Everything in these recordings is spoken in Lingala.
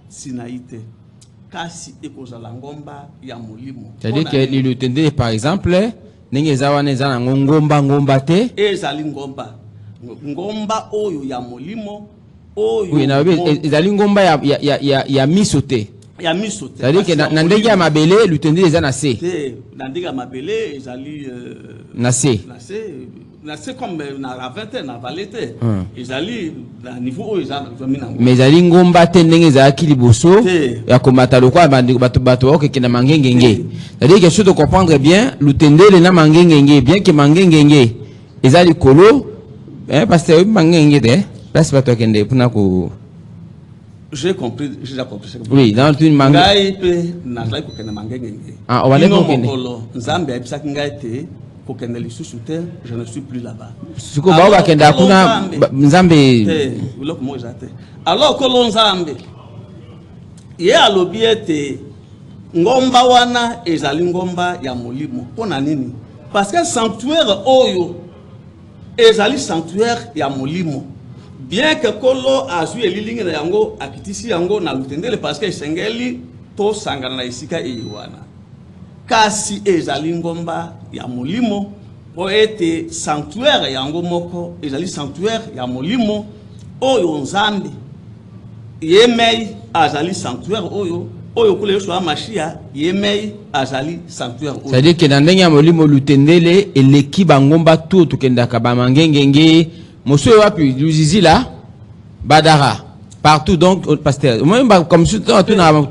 Sinaïte. Kasi ekozala ngomba ya molimo. C'est-à-dire que l'Ilutende, par exemple, n'engezawane zana ngomba te. Ezali ngomba. Ngomba oyo ya molimo. Oyo. Oui, ezali ngomba ya misote. Ya misote. C'est-à-dire que na ndenge ya mabele l'Ilutende eza na se. Na ndenge ya mabele ezali na se. C'est comme na ravete na valete. Ezali na niveau oyo ezali na. Mais ezali ngomba te ndenge ezalaki liboso ya komata lokwa bato okekenda mangengenge. C'est-à-dire que je dois comprendre bien l'Ilutende na mangengenge bien que mangengenge ezali kolo parce que mangengenge te place bato kende puna ko. J'ai compris, j'ai déjà compris. Oui, dans une manga. Ah, on va aller pour Nzambe a ngate ko keneli susute, je ne suis plus là-bas. Suko ba ba kenda kuna Nzambe. Uloko mo jate. Alors ko Nzambe ye alobi ete ngomba wana ezali ngomba ya molimo. Pona nini? Parce que sanctuaire oyo ezali sanctuaire ya molimo. Bien que Kolo a su elilingi na yango akitisi yango na Ilutende parce que sengeli to sangana na isika eyiwana. Kasi ezali ngomba ya molimo po ete sanctuaire yango moko ezali sanctuaire ya molimo oyo Nzambe yemei azali sanctuaire oyo kule Yoshua Mashia yemei azali sanctuaire oyo. C'est-à-dire que dans ndenge ya molimo Ilutendele eleki bangomba tout tukendaka ba mangengenge. Monsieur wapi Luzizi là Badara partout donc pasteur moi comme si tout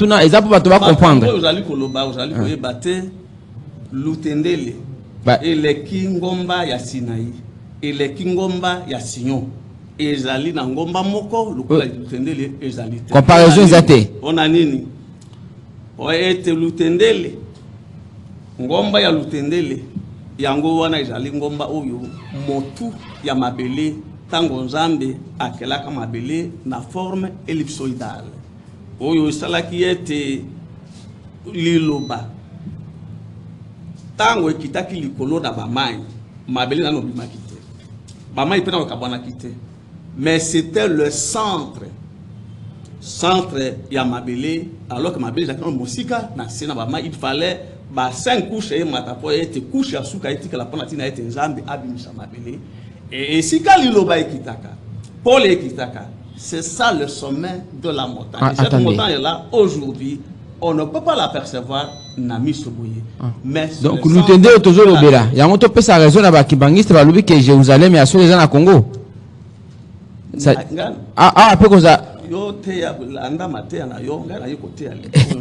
na exemple pour toi comprendre vous allez koloba vous allez koyebate Ilutendele eleki ngomba ya Sinaï eleki ngomba ya Sion ezali na ngomba moko lokola Ilutendele ezali te comparaison ezate ona nini o ete Ilutendele ngomba ya Ilutendele yango wana ezali ngomba oyo motu ya mabele tango Nzambe akelaka mabele na forme ellipsoidale oyo salaki ete liloba tango ekitaki likolo na bamai mabele na nobima kite bamai pena okabwana kite mais c'était le centre ya mabele alors que mabele zakana mosika na sena bamai il fallait ba 5 couches et matapo ete couche ya suka etika la pona tina ete Nzambe abimisa mabele et sika liloba ekitaka Paul ekitaka c'est ça le sommet de la montagne. Cette montagne est là aujourd'hui on ne peut pas l'apercevoir na misoboye mais donc Ilutende toujours lobela yango to pesa raison na ba kibangiste ba lobi que Jérusalem ya so les na Congo après comme ça.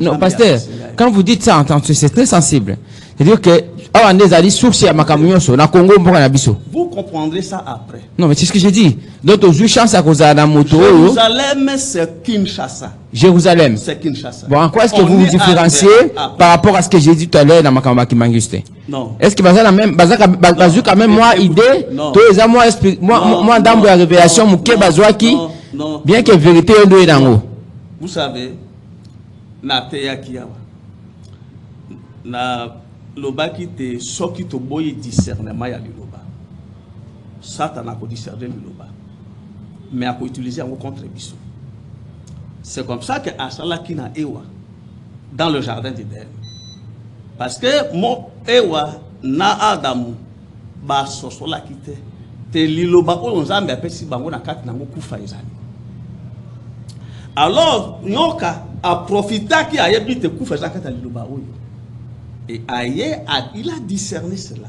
Non, pasteur, quand vous dites ça, c'est très sensible. C'est-à-dire que vous comprendrez ça après. Non, mais c'est ce que j'ai dit. Donc, Jérusalem, c'est Kinshasa. Jérusalem. C'est Kinshasa. Bon, en quoi est-ce que vous vous différenciez par rapport à ce que j'ai dit tout à l'heure dans ma Kimanguste? Non. Est-ce que la même, quand même, moi, idée, moi, dans la révélation, non. Bien que vérité est dans l'eau. Vous savez, na teyakiawa na lobaki te soki to boyi discernement ya liloba. Satan a ko discerner liloba. Mais a ko utiliser en contre biso. C'est comme ça que asalaki na Ewa dans le jardin d'Éden. Parce que mo Ewa na Adamu ba sosola kite te liloba o Nzambe apesi bango na kati nango kufa ezali. Alors, Nyoka a profité qu'il a été couvert à Liloba. Et il a discerné cela.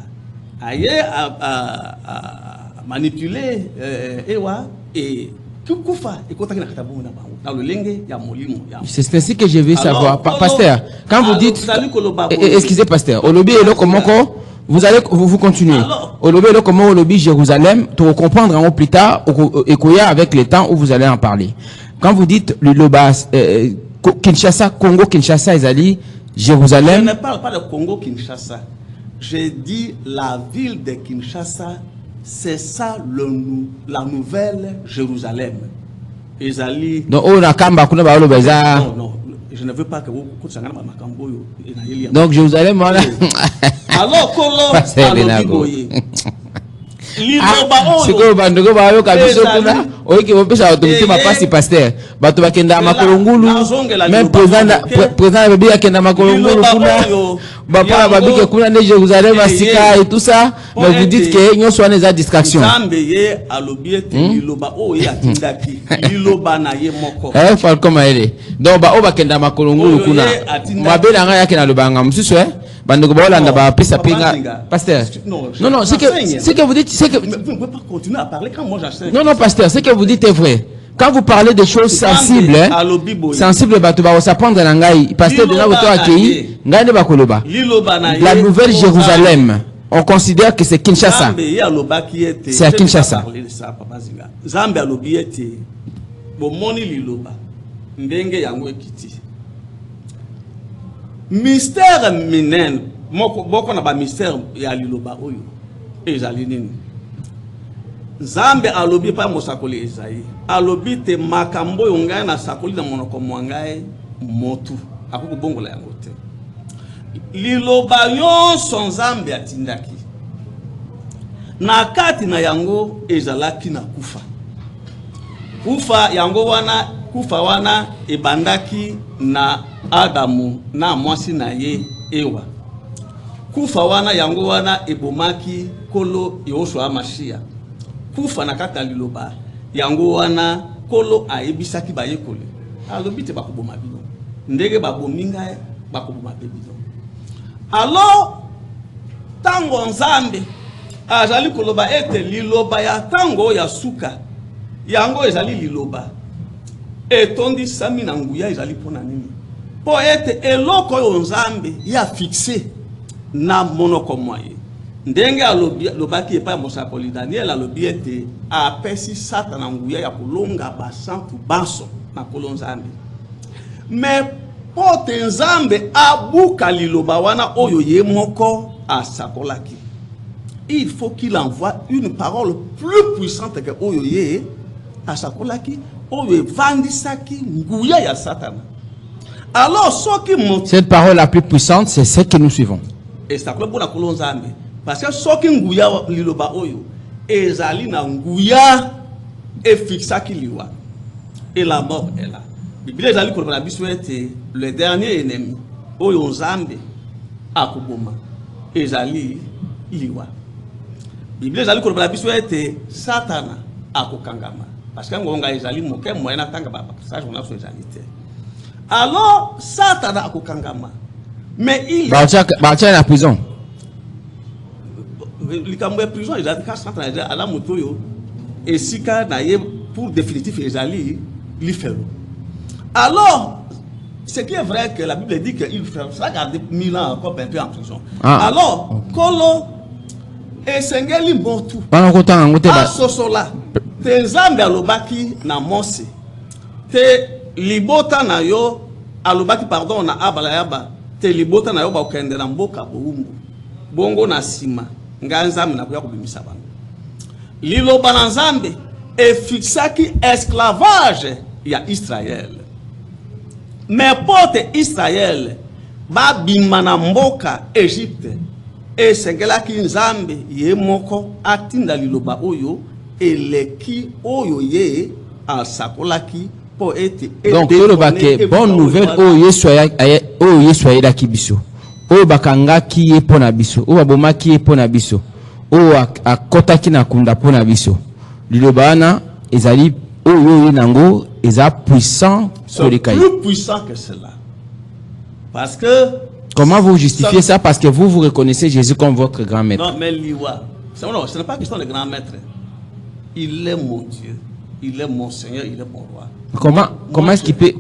Aïe a manipulé Ewa et Koufa et dans le lingue, il y a Molimo. C'est ainsi que je veux savoir. Pasteur, quand vous dites. Excusez, pasteur. Olobi et Lokomoko, vous continuez. Olobi et Lokomoko, Olobi Jérusalem, pour comprendre en plus tard, et avec le temps où vous allez en parler. Quand vous dites le Loba, Kinshasa, Congo, Kinshasa, Ezali, Jérusalem. Je ne parle pas de Congo, Kinshasa. J'ai dit la ville de Kinshasa, c'est ça la nouvelle Jérusalem. Ezali. Donc, on a Kamba, on a non, je ne veux pas que vous. Donc, Jérusalem, voilà. Alors, Kolo, C'est que bandeko ba yo kabiso kuna oiki bopesa autorité ma passe pasteur bato bakenda makolongulu même président babi akenda makolongulu kuna bapa babike kuna ne Jérusalem asika et tout ça mais vous dites que nyo soit des distractions Zambeye alobiete liloba o ya tindaki liloba na ye moko fal comme elle donc ba o bakenda makolongulu kuna mabela nga yake na lobanga msusu bandeko baolanda ba pesa pinga pasteur non c'est que vous dites c'est que vous ne pouvez pas continuer à parler quand moi j'enseigne. Non pasteur, ce que vous dites est vrai. Quand vous parlez de choses sensibles, sensibles bato ba s'apprendre na ngai pasteur de na voto accueilli ngai ne ba koloba. La nouvelle Jérusalem, on considère que c'est Kinshasa. C'est à Kinshasa. Zambe alobi ete bomoni liloba ndenge yango ekiti. Mystère minen boko na ba mystère ya liloba oyo ezali nini. Zambe alobi pa mosakoli Esaïe alobi te makambo yo ngai na sakoli na monoko mwangae motu akoko bongola yango te liloba nyonso Nzambe atindaki na kati na yango ezalaki na kufa yango wana kufa wana ebandaki na Adamu na mwasi na ye Ewa kufa wana yango wana ebomaki kolo Yoshua Mashia kufa na kata liloba yango wana kolo aebisaki bayekole alobi te bakoboma bino ndenge babominga bakoboma bino alors tango Nzambe azali koloba ete liloba ya tango ya suka yango ezali liloba etondi sami na nguya ezali pona nini po ete eloko yo Nzambe ya fixé na monoko moye ndenge alobaki epa mosakoli Daniel alobi ete apesi Satana nguya ya kolonga basantu baso na kolo Nzambe mais pote Nzambe abuka liloba wana oyo ye moko asakolaki il faut qu'il envoie une parole plus puissante que oyo ye asakolaki oyo evandisaki nguya ya Satana. Alors cette parole la plus puissante c'est celle que nous suivons et ça pour la kolo Nzambe. Parce que soki nguya liloba oyo ezali na nguya e fixa ki liwa et la mort est là. Bible ezali ko na biso ete le dernier ennemi oyo Nzambe akuboma ezali liwa. Bible ezali ko na biso ete Satana akokangama parce que ngonga ezali moke moyena tanga ba passage on a so ezali te. Alors Satana akokangama mais il ba la prison. Likambo ya prison ezali ka centralisé à la motoyo et sika na ye pour définitif ezali lifelo. Alors ce qui est vrai que la Bible dit qu'il sera gardé 1000 ans encore un peu en prison. Alors kolo esengeli mbotu sosola te Nzambe alobaki na Mose te libota na yo alobaki pardon na abalayaba te libota na yo ba okende na mboka boumbu bongo na sima Nzambe na kuya kubimisa bana liloba na Nzambe e fixaki esclavage ya Israël mais pote Israël ba bima na mboka Égypte e sengelaki Nzambe ye moko atinda liloba oyo eleki oyo ye asakolaki po ete donc lobake bonne nouvelle oyo soya la kibiso oyo bakangaki ye pona biso oyo babomaki ye pona biso oyo akotaki na kunda pona biso liloba wana ezali oyo nango eza puissant plus puissant que cela parce que comment vous justifiez ça parce que vous reconnaissez Jésus comme votre grand maître. Non mais liwa non, ce n'est pas question de grand maître, il est mon Dieu, il est mon Seigneur, il est mon roi. Comment est-ce qu'il peut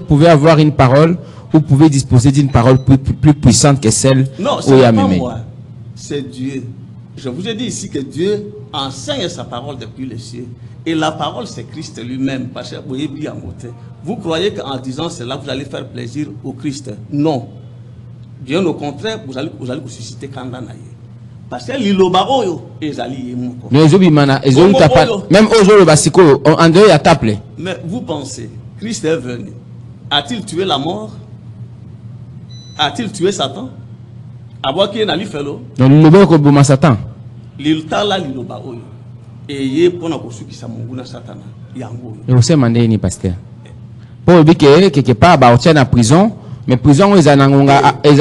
pouvez avoir une parole ou pouvez disposer d'une parole plus puissante que celle non, ce n'est pas moi, c'est Dieu. Je vous ai dit ici que Dieu enseigne sa parole depuis les cieux. Et la parole, c'est Christ lui-même. Parce que vous croyez qu'en disant cela, vous allez faire plaisir au Christ. Non. Bien au contraire, vous allez vous susciter Kandanaye. Parce que l'Iloba Oyo est allié. Mais même aujourd'hui, Basiko, en dehors, il y a taplé. Mais vous pensez, Christ est venu. A-t-il tué la mort? A-t-il tué Satan? Donc, l'Iloba Oyo Satan. l'iltala liloba oyo et ye pona ko sukisa monguna satana yango. Et vous mandé ni pasteur. Pour dire que quelque part ba tient en prison, mais prison ils en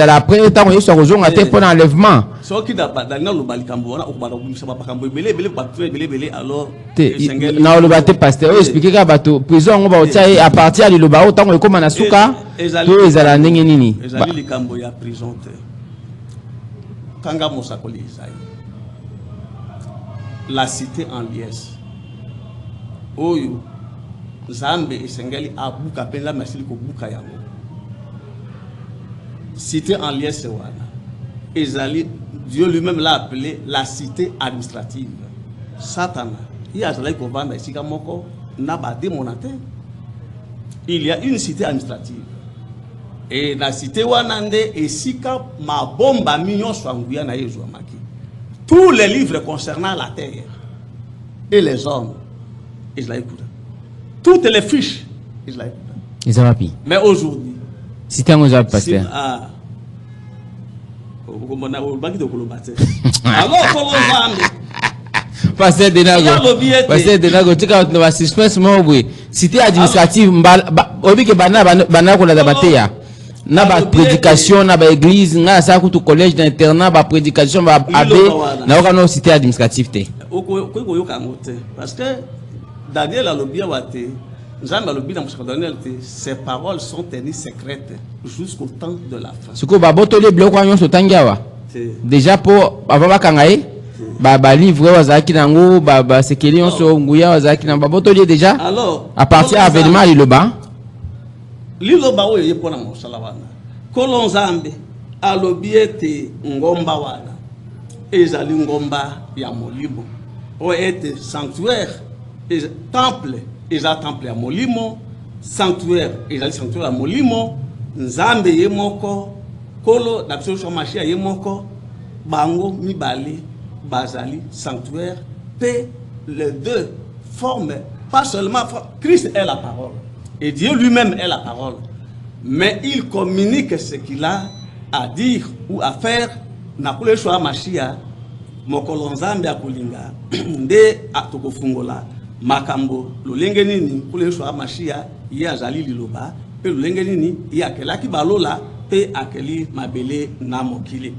après tant ils sont rejoint à pour enlèvement. So qui da dalina lobali kambo na okubala kubisa ba kambo belé ba belé alors na le baté pasteur expliquer ka bato prison on ba tient à partir de loba tant ko comme na suka to ezala ndenge nini. Ezali likambo ya prison te. Kanga mosakoli Isaïe. La cité en liesse. Oyo Zambe esengeli abuka penza masili ko buka yango. Cité en liesse wana. Ezali Dieu lui-même l'a appelé la cité administrative. Satana. Il a zali ko vanda isika moko na ba démonate. Il y a une cité administrative. Et la cité wanande esika ma bomba mignon swanguya na yezu amaki. Tous les livres concernant la terre et les hommes, ils l'écoutent. Toutes les fiches, ils l'écoutent. Ils ont appris. Mais aujourd'hui, si tu as un pasteur. Alors, comment pasteur Denago, tu as un suspense, cité administrative, obi ke bana ko la dabateya. Na ba prédication na ba église na sa ku collège d'internat ba prédication ba abbé na okano cité administrative te ko yoka ngote parce que Daniel alobia wate Nzambe alobi na musika Daniel te ces paroles sont tenues secrètes jusqu'au temps de la fin. Siko ba botole bloko anyo so tangiawa déjà pour avant ba kangaye ba livre wazaki nango ba sekeli onso nguya wazaki na ba botole déjà alors à partir avènement liloba liloba oyo yepona mosala wana kolo Nzambe alobi ete ngomba wana ezali ngomba ya molimo o ete sanctuaire et temple eza temple ya molimo sanctuaire ezali sanctuaire ya molimo Nzambe ye moko kolo na biso machia ye moko bango mibale bazali sanctuaire pe les deux forment pas seulement Christ est la parole. Et Dieu lui-même est la parole. Mais il communique ce qu'il a à dire ou à faire. Na kule shwa mashia mokolo Nzambe akulinga nde atokofungola makambo lolenge nini kule shwa mashia ye azali liloba pe lolenge nini ye akelaki balola pe akeli mabele na mokili.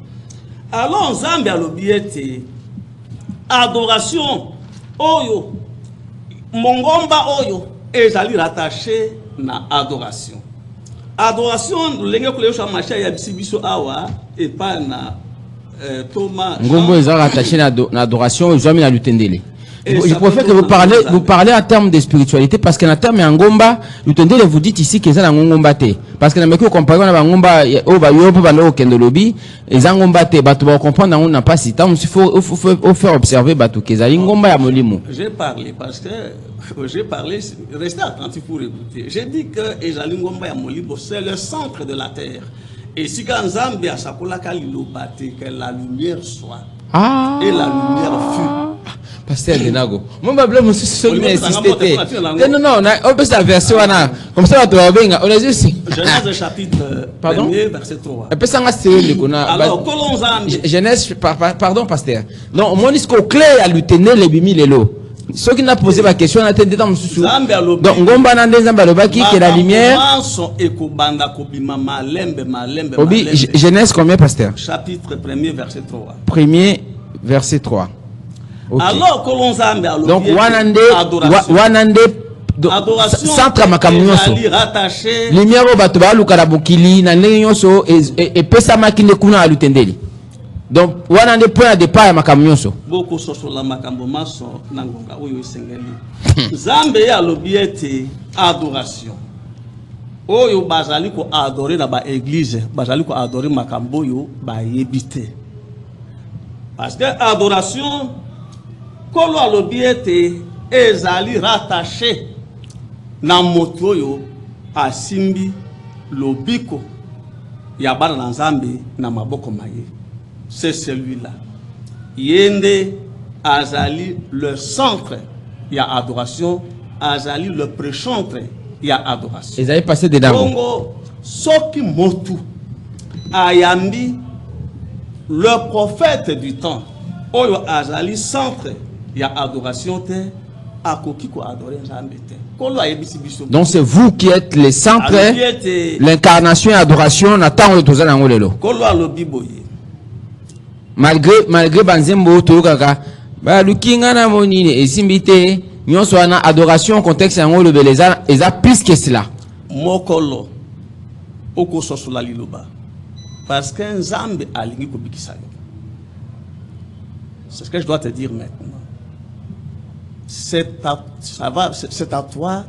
Alors Nzambe alobi ete adoration oyo mongomba oyo ezali rattaché na adoration. Adoration lenge kule shwa mashia ya bisibiso awa et pas na Thomas. Ngombo ezali rattaché na adoration jamais na lutendele. Je préfère que vous parlez en termes de spiritualité parce que en termes d'angomba, lutendele vous dites ici que c'est ngomba te parce que na meko comparer na ngomba o ba yo ba no kendo lobi ezangomba te ba to comprendre on n'a pas si temps il faut faire observer ba to kezali ngomba ya molimo. J'ai parlé parce que j'ai parlé, restez attentifs pour écouter. J'ai dit que ezali ngomba ya molimo c'est le centre de la terre. Et si quand Nzambe a sakola kaliloba te que la lumière soit et la lumière fut. Pasteur Denago. Mon problème c'est ce qui insisté. Non, on peut s'inverser comme ça tu vas bien. On est juste Genèse chapitre 1er verset 3. Et puis ça alors colons Genèse pardon pasteur. Non, mon discours clair à lutenir les bimi lelo. Ceux qui n'a posé ma question on attendait dans sous. Donc ngomba na Nzambe lobaki que la lumière Obi Genèse combien pasteur? Chapitre 1er verset 3. Premier verset 3. Okay. Alors colons Nzambe alobi. Donc wanande centre makamnyonso lumière o bato ba lukala bokili na ndenge nyonso et pesa makinde kuna alutendeli. Donc wanande point de départ makamnyonso boko sosola makambo maso na ngonga oyo esengeli. Nzambe alobi ete adoration oyo bazali ko adorer na ba église bazali ko adorer makambo yo ba yebite. Parce que adoration kolo alobi ete ezali rattaché na moto yo asimbi lobiko ya bana na Nzambe na maboko maye. C'est celui-là. Yende azali le centre ya adoration, azali le préchantre ya adoration. Ils avaient passé dedans. Congo soki motu ayambi le prophète du temps oyo azali centre ya adoration te akoki ko adorer Nzambe te. Kolo ayebisi biso. Donc c'est vous qui êtes le centre, l'incarnation et adoration n'attend tous en lelo. Kolo alobi boye. Malgré banzembo to kaka ba lukinga na monine esimbite nyonso ana adoration contexte yango le beleza eza plus que cela. Mokolo oko sosola liloba parce que Nzambe alingi ko bikisa yo. C'est ce que je dois te dire maintenant. C'est à toi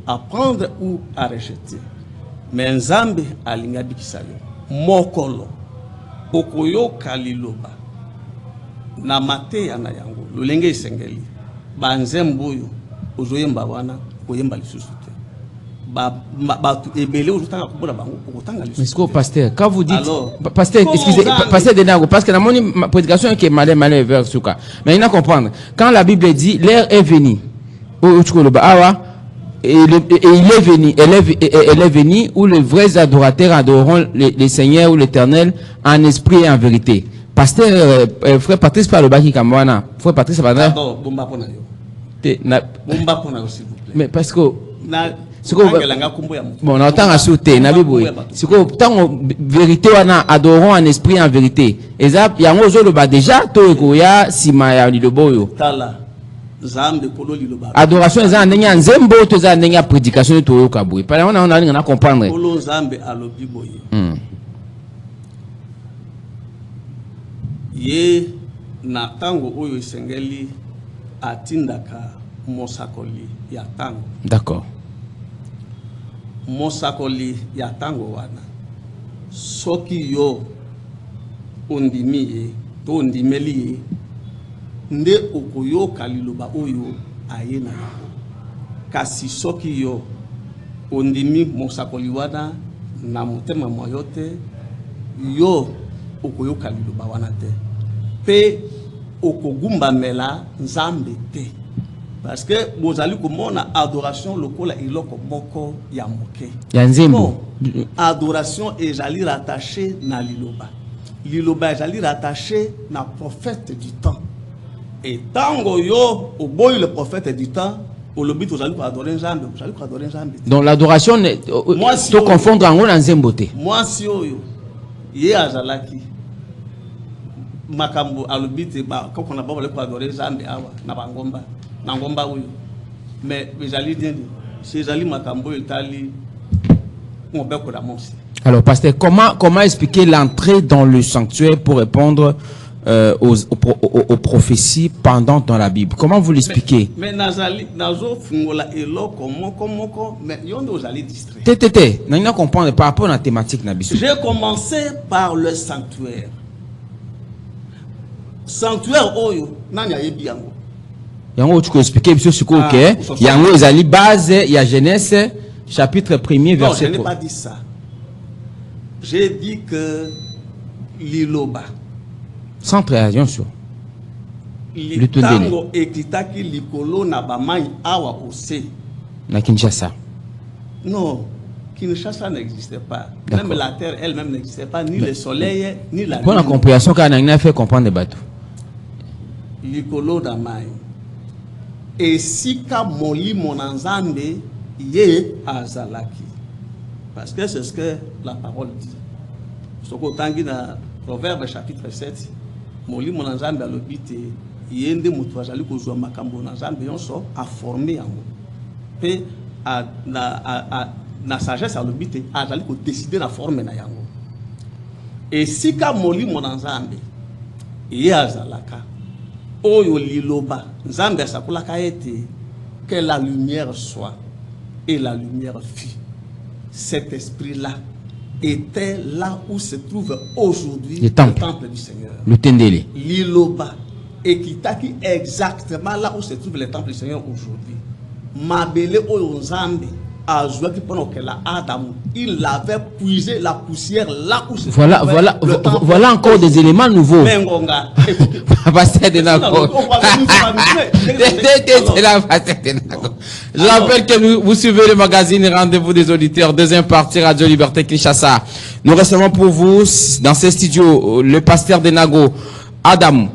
à prendre ou à rejeter. Mais Nzambe alingi bikisa yo. Mokolo okoyo kaliloba na mateya na yango lolenge isengeli banzembo yo ozoyemba wana koyemba lisusu te ba ebele ozotanga kobola bango okotanga lisusu. Monsieur pasteur, quand vous dites pasteur, excusez pasteur Denago, parce que la ma prédication qui est malin vers souka, mais il faut comprendre quand la Bible dit l'heure est venue et il est venu, elle est venue où les vrais adorateurs adoreront les seigneurs ou l'Éternel en esprit et en vérité. Pasteur, frère Patrice parle au baki kamwana. Frère Patrice parle. Pardon, bomba pona yo. Bomba pona yo s'il vous plaît. Mais parce que bon, on entend à sauter, na biboui. C'est que tant vérité wana adorons en esprit et en vérité. Et ça, il y a un autre ba déjà to ekoya simaya ni loboyo. Tala. Adoration eza ndenge nzembo to eza ndenge prédication to yo kabwe. Par on a comprendre. Kolo Nzambe alobi boye. Ye na tango oyo isengeli atindaka mosakoli ya tango. D'accord. Mosakoli ya tango wana. Soki yo ondimi ye to ondimeli ye nde okoyoka liloba oyo ayena kasi soki yo ondimi mosakoli wana na motema moyo te yo okoyoka liloba wana te pe okogumbamela Nzambe te parce que bozali komona adoration lokola iloko moko ya moke ya nzembo. Adoration ezali rattaché na liloba, liloba ezali rattaché na prophète du temps. Et tango yo oboyi le prophète du temps, olobi tozali ko adorer Nzambe, tozali ko adorer Nzambe. Donc l'adoration to confondre en na nzembo te. Moi si oyo ye azalaki makambo alobi te ba ko na ba ko adorer Nzambe awa na bangomba na ngomba oyo. Mais bezali dindi, c'est ezali makambo etali ngobe ko da monsi. Alors pasteur, comment expliquer l'entrée dans le sanctuaire pour répondre aux prophéties pendant dans la Bible? Comment vous l'expliquez? Mais nazo fungola eloko moko mais yondo ozali distrait. Tétété, n'a comprendre par rapport à la thématique na biso. J'ai commencé par le sanctuaire. Sanctuaire oyo nanya yebi yango. Yango tu peux expliquer biso siko ke yango ezali base ya Genèse chapitre 1er verset. Non, je n'ai pas dit ça. J'ai dit que l'iloba centre bien sûr. Le tango ekitaki likolo na bamai awa ose. Na Kinshasa. Non, Kinshasa n'existait pas. Même la terre elle-même n'existait pas, ni le soleil, ni la lune. Pour la compréhension qu'on a fait comprendre les bateaux. Likolo na mai. Et si ka moli monanzambe ye azalaki. Parce que c'est ce que la parole dit. Soko tangi na Proverbe chapitre 7. Moli monanzambe alobite yende mutu azali kozwa makambo na nzambe yonso a former yango. Pe na sagesse alobite azali ko décider na forme na yango. Et si ka moli monanzambe ye azalaka oyo liloba nzambe asakulaka ete que la lumière soit et la lumière fut. Cet esprit-là était là où se trouve aujourd'hui le temple du Seigneur. Le Tendele. Liloba. Et qui taki exactement là où se trouve le temple du Seigneur aujourd'hui. Mabele Oyonzambe a joué pendant que la Adam, il avait puisé la poussière là où se trouve. Voilà encore des éléments nouveaux. Mengonga. Je rappelle que vous suivez le magazine Rendez-vous des auditeurs, deuxième partie Radio Liberté Kinshasa. Nous recevons pour vous, dans ces studios, le pasteur Denago, Adamu.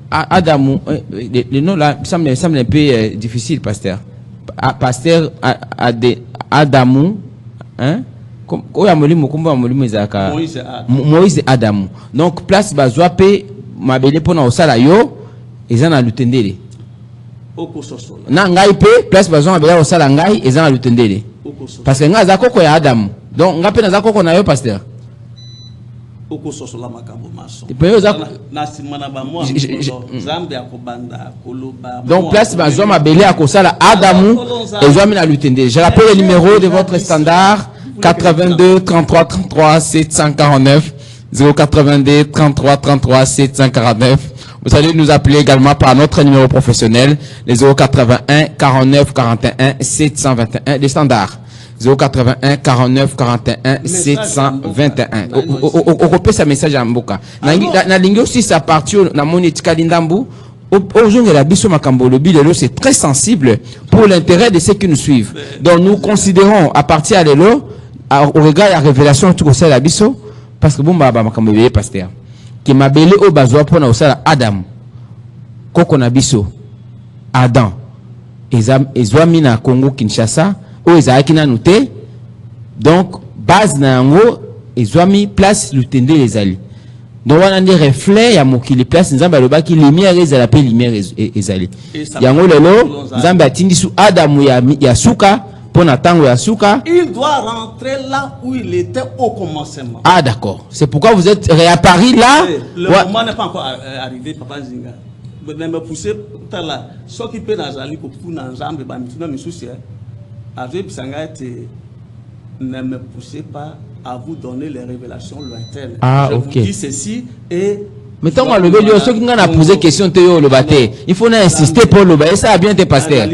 Adamu. Le nom là semble un peu difficile, pasteur. Pasteur Adamu. Hein? Moïse Adamu. Donc, place Bazwape, ma belle pour nous sala yo, ils en a l'utendele. Na ngai pe, place Bazwa ma belle au sala ngai, ils en a l'utendele. Parce que nga zako ko ya Adamu. Donc, nga pe na zako ko na yo, pasteur. Donc, place Bazwa ma belle au sala Adamu, ils ont mis à l'utendele. Je rappelle le numéro de votre standard. 82 33 33 749 082 33 33 749. Vous allez nous appeler également par notre numéro professionnel, les 081 49 41 721, les standards. 081 49 41 721. On repère ce message à Mboka. Na lingi aussi sa partie na monétika lindambu. Aujourd'hui, la biso makambo le bilelo c'est très sensible pour l'intérêt de ceux qui nous suivent. Donc nous considérons à partir de là au regard de la révélation tout ça la biso parce que bon baba makambo bébé pasteur qui m'a belé au bazwa pour na osala Adam koko na biso Adam ezwami na Congo Kinshasa o ezaki na nuté donc base na ngo ezwami place lutende les ali donc on a des reflets ya mokili place nzamba loba ki lumière ezala pe lumière ezali yango lelo nzamba atindi su Adam ya suka. Il doit rentrer là où il était au commencement. Ah d'accord. C'est pourquoi vous êtes réapparu là. Le moment n'est pas encore arrivé, Papa Zinga. Mais me pousser là. Ce qui peut n'azali pour n'enjambe bamituna misusi. Avec Bisanga ne me poussez pas à vous donner les révélations lointaines. Ah je ok. vous dis ceci et mettons moi le belio ceux qui ont posé question théo le baté. Il faut insister pour le baté. Ça a bien été pasteur.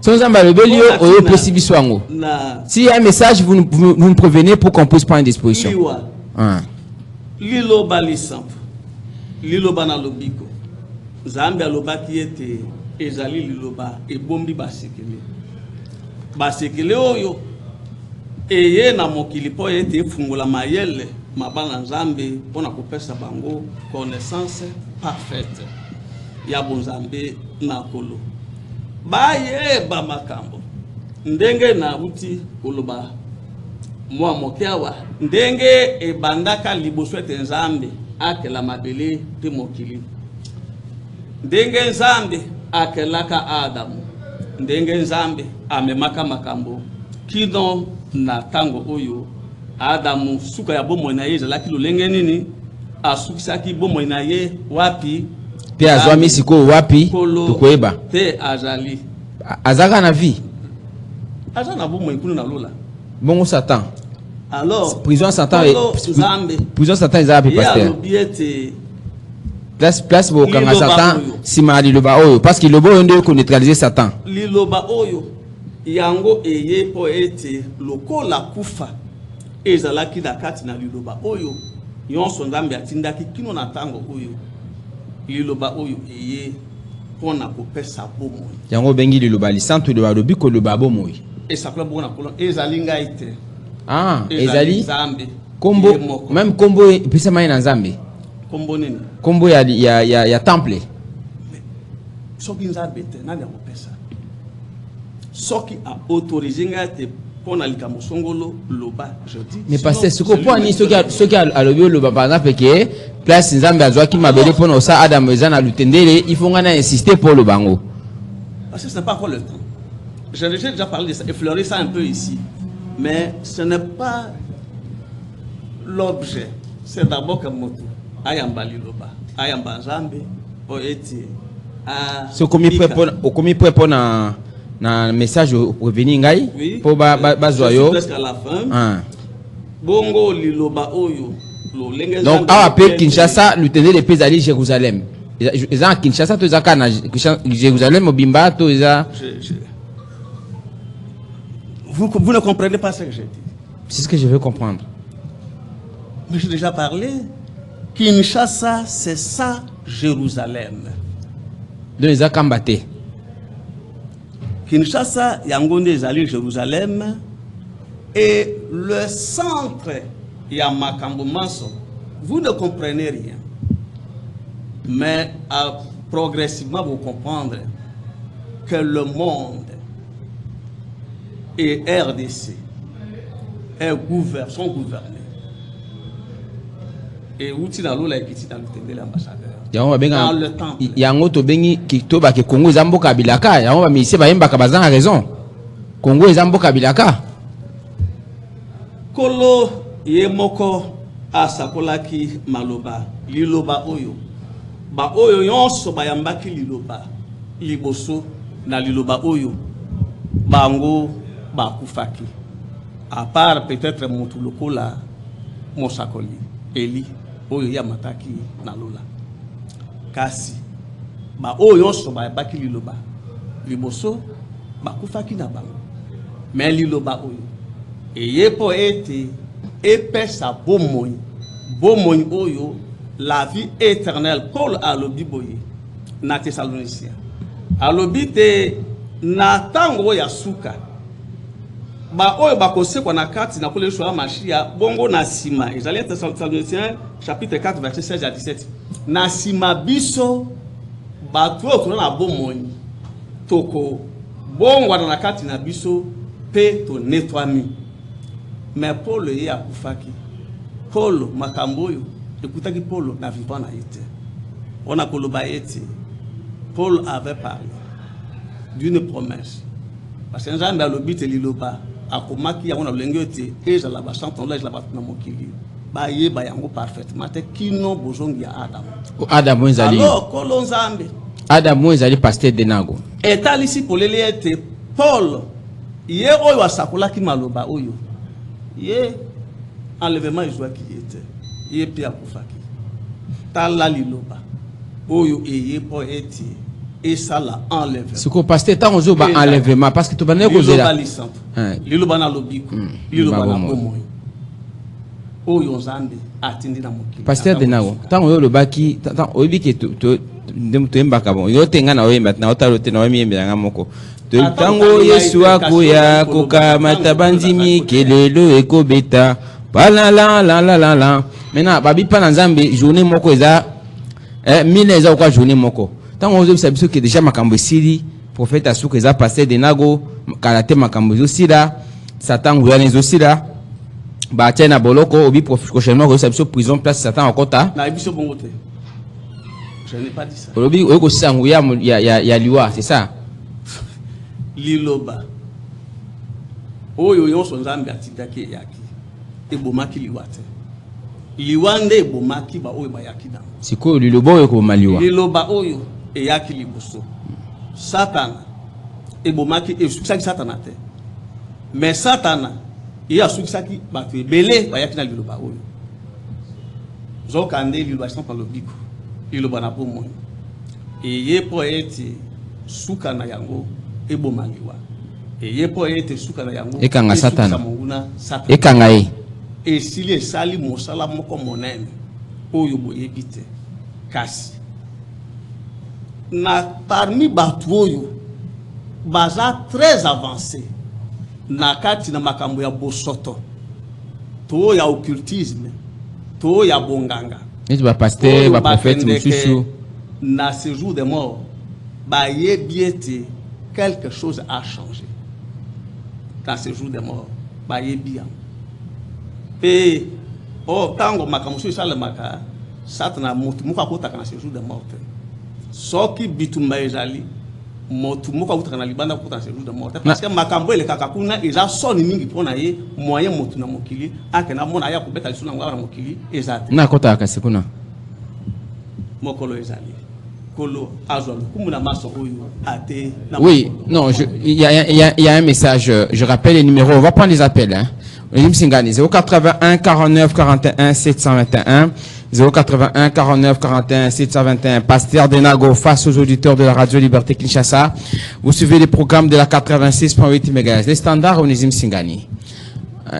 Sans le belio au possible soango. S'il y a un message vous nous prévenez pour qu'on puisse prendre une disposition. Lilo bali simple. Lilo bana lobiko. Zambia loba qui était ezali liloba et bombi basekele. Basekele oyo eye na mokili po ete fungola mayele. Mabanga nzambe pona kopesa bango connaissance parfaite ya bonzambe na kolo baye ba makambo ndenge na uti koloba mwa mokiawa ndenge ebandaka liboso ete nzambe akela mabele te mokili ndenge nzambe akelaka Adamu ndenge nzambe amemaka makambo kidon na tango oyo Adamu suka ya bomo na ye zalaki lolenge nini asukisaki bomo na ye wapi pe azwami siko wapi tukoeba te azali azaka na vie azana bomo ikunu na lola bongo Satan alors prison Satan prison Satan ezapi pasteur place bo kanga Satan sima liloba oyo parce que lobo nde ko neutraliser Satan liloba oyo yango eye po ete lokola kufa ezalaki na kati na liloba oyo yonso nzambe atindaki kino na tango oyo liloba oyo eye pona kopesa bomoi yango bengi liloba lisantu liloba lobi ko loba bomoi esakla bona kolon ezali ngai te ezali nzambe kombo même kombo pesa mai na nzambe kombo nini kombo ya temple soki nzambe te nani akopesa soki a autorisé ngai te. Mais parce que ce qu'on peut dire, ceux qui a le par exemple que place nzambe azwa qui m'a belé pour ça Adam ezana lutendele il faut qu'on insister pour le bango. Parce que ce n'est pas encore le temps. J'ai déjà parlé de ça, effleuré ça un peu ici, mais ce n'est pas l'objet. C'est d'abord comme moto. Ayamba liloba, ayamba nzambe, o eti. Ce qu'on m'y prépare na message pour venir ngai pour bazoyo presque à la fin bongo liloba oyo lo lenge donc a appelé Kinshasa l'utendele des pays à Jérusalem ils ont Kinshasa to zaka na Jérusalem obimba to za vous ne comprenez pas ce que j'ai dit. C'est ce que je veux comprendre. Mais j'ai déjà parlé. Kinshasa c'est ça Jérusalem. Donc ils ont combattu. Kinshasa, Yangonde ezali Jérusalem et le centre Yamakambo Maso. Vous ne comprenez rien. Mais progressivement, vous comprendre que le monde et RDC sont gouvernés. Et où tu as l'ambassadeur. Yango to bengi kitoba ke Congo zambo kabilaka. Yango ba misi ba yemba kabazan a raison. Congo zambo kabilaka. Kolo yemoko asakolaki maloba liloba oyo. Ba oyo yonso ba yambaki liloba liboso na liloba oyo. Bango ba kufaki. À part peut-être Moutoulokola Mosakoli Eli oyo ya mataki na lola. Kasi ba oyo yonso ba yambaki liloba liboso ba kufaki na bango. Mais liloba oyo eye po ete epesa bomoni oyo la vie éternelle. Paul alobi boye na Thessaloniciens alobi te na tango ya suka ba oyo bakosekwa na kati na kole shwa mashia bongo na sima ezali Thessaloniciens chapitre 4 verset 16 à 17 na sima biso batu okona na bomoni toko bongo na kati na biso pe to nettoyer. Mais Paul ye akufaki. Paul makamboyo ekutaki Paul na vivant na yete. On a koloba ete. Paul avait parlé d'une promesse. Parce que nzambe alobi te liloba akomaki yango na lengete ezala ba chantonage la ba na mokili. Ba ye ba yango parfaitement te kino bozongi ya Adam. Adam ezali. Alors kolo nzambe. Adam ezali pasteur Denago. Etali si polele ete Paul ye oyo asakolaki maloba oyo. Ye enlèvement ezwaki ete. Ye pia kufaki. Tala liloba. Oyo eye po ete et ça la enlèvement. Ce qu'on pasteur tant ozo ba enlèvement parce que to bané ko zela. Liloba na lobiko. Liloba na bomoy. Oyo nzambe atindi na mokili. Pasteur Denago, tant oyo lobaki tant oyebi ke to mbaka bon. Yo tenga na oyemba na otalote na oyemba nga moko. Tango Yesu akoya kokamata banzimi kelelo ekobeta pala la la la la la. Maintenant babi pa na nzambe journée moko eza mine eza kwa journée moko. Tango ozo biso ke déjà makambo siri prophète asuka eza pasteur Denago karate makambo zo sira Satan ngulana zo sira ba tena boloko obi prochainement ko biso prison place Satan okota na biso bongo te. Je n'ai pas dit ça. Obi oko sangu ya liwa, c'est ça. Liloba oyo yonso nzambe atitaki yaki ebomaki liwate liwande ebomaki ba oyo bayaki na siko liloba oyo ko maliwa liloba oyo eyaki liboso Satana ebomaki esukisaki Satana te mais Satana iya sukisaki batu ebele bayaki na liloba oyo zokande liloba sans par le biko liloba na bomoni eye po ete suka na yango ebomaliwa eye po ete suka na yango ekanga Satana Satana ekanga ye esili esali mosala moko monene oyo boyebi te kasi na parmi batu oyo baza très avancé na kati na makambo ya bosoto to ya occultisme to ya bonganga eti ba pasteur ba prophète mususu na ce jour de mort ba yebi ete quelque chose a changé dans ce jour de mort ba yebi yango pe o tango makambo so sala maka Satana mutu muka kotaka na ce jour de mort soki bitumba ezali motu muka kotaka na libanda kotaka na ce jour de mort parce que makambo ele kaka kuna eza soni mingi pona ye moyen motu na mokili akena mona ya kubeta lisuna ngwa na mokili ezate na kotaka sekuna mokolo ezali kolo azolo kumuna maso oyo ate na oui non il y a un message je rappelle les numéros on va prendre les appels hein. 081 49 41 721 081 49 41 721 Pasteur Denago face aux auditeurs de la radio Liberté Kinshasa. Vous suivez les programmes de la 86.8 MHz. Les standards Onésime Singani.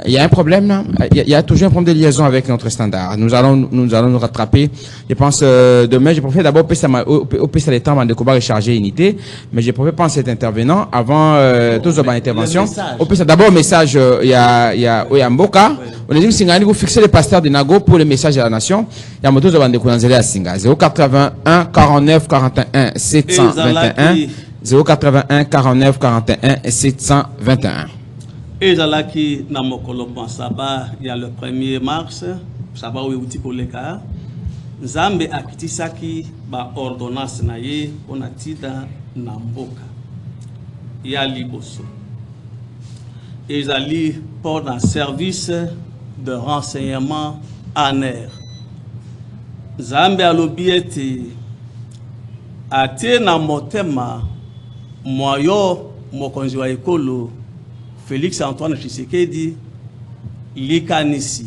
il y a un problème là. Il y a toujours un problème de liaison avec notre standard. Nous allons nous rattraper. Je pense demain, je préfère d'abord au les temps avant de combat recharger unité, mais je préfère penser cet intervenant avant tous les interventions. Au plus d'abord message il y a Mboka. On a dit que vous fixez les pasteurs de Nago pour le message à la nation. Il y a moto de bande à Singa 081 49 41 721 081 49 41 721. Et Zalaki na mokolo Saba, il y a le 1er mars, Saba ou outil pour les cas. Nzambe akitisaki ba ordonnance na ye onatida na mboka. Ya liboso. Ezali pour un service de renseignement ANER. Nzambe alobi ete ate na motema moyo mokonzi wa ekolo Félix Antoine Tshisekedi likanisi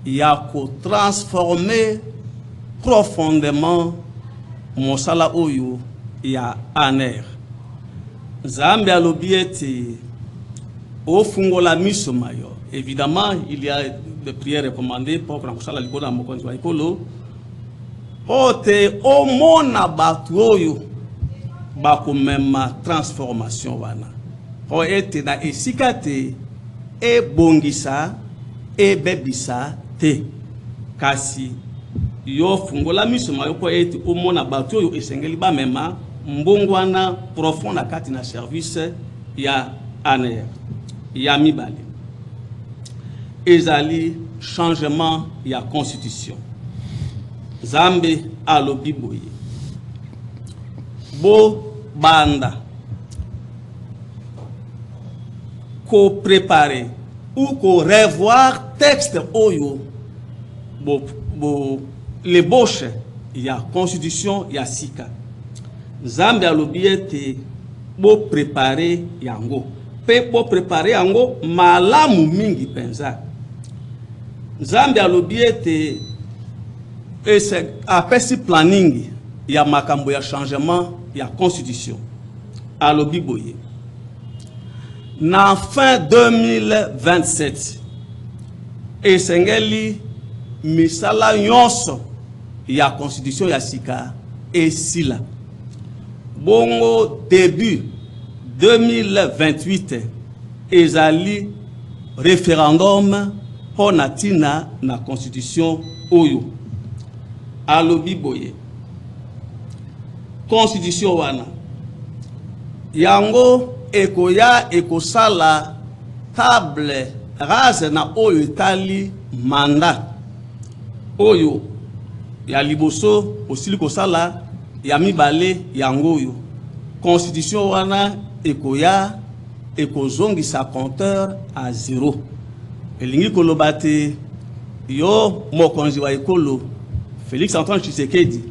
ya ko transformer profondément mosala oyo ya ANER. Nzambe alobi ete ofungola miso mayo. Évidemment, il y a des prières recommandées pour que mosala likona mokonzi wa ekolo ote omona batu oyo bakomema transformation wana. O ete na esikate e bongisa e bebisa te kasi yo fungola miso mayo po ete omona batu oyo esengeli ba mema mbongwana profonda kati na service ya ANER ya mibale ezali changement ya constitution. Zambe alobi boye bo banda ko préparer ou ko revoir texte oyo l'ébauche ya constitution ya sika. Zambe alobi ete bo préparer yango pe bo préparer yango malamu mingi penza. Zambe alobi ete apesi planning ya makambo ya changement ya constitution. Alobi boye na fin 2027 esengeli misala nyonso ya constitution ya sika esila bongo début 2028 ezali référendum pona tina na constitution oyo. Alobi boye constitution wana yango ekoya ekosala table rase na oyo etali mandat oyo ya liboso osili kosala ya mibale yango oyo. Constitution wana ekoya ekozongisa compteur à 0. Elingi koloba te yo mokonzi wa ekolo Félix Antoine Tshisekedi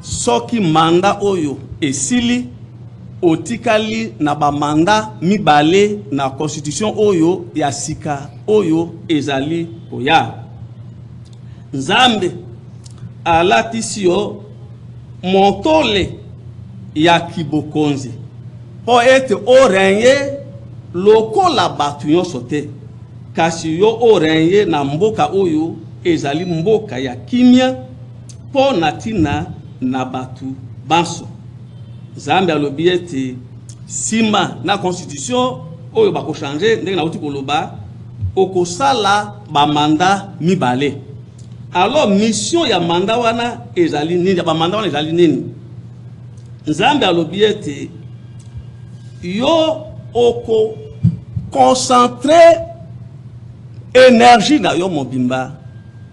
soki mandat oyo esili otikali na ba mandat mibale na constitution oyo ya sika oyo ezali koya. Nzambe alatisi yo montole ya kibokonzi po ete orenye lokola batu nyonso te kasi yo orenye na mboka oyo ezali mboka ya kimia po natina na batu banso. Zambe alobi ete sima na constitution oyo bako changer ndenge na uti koloba okosala ba mandat mibale. Alors mission ya mandat wana ezali nini? Ya ba mandat wana ezali nini? Nzambe alobi ete yo oko concentrer énergie na yo mobimba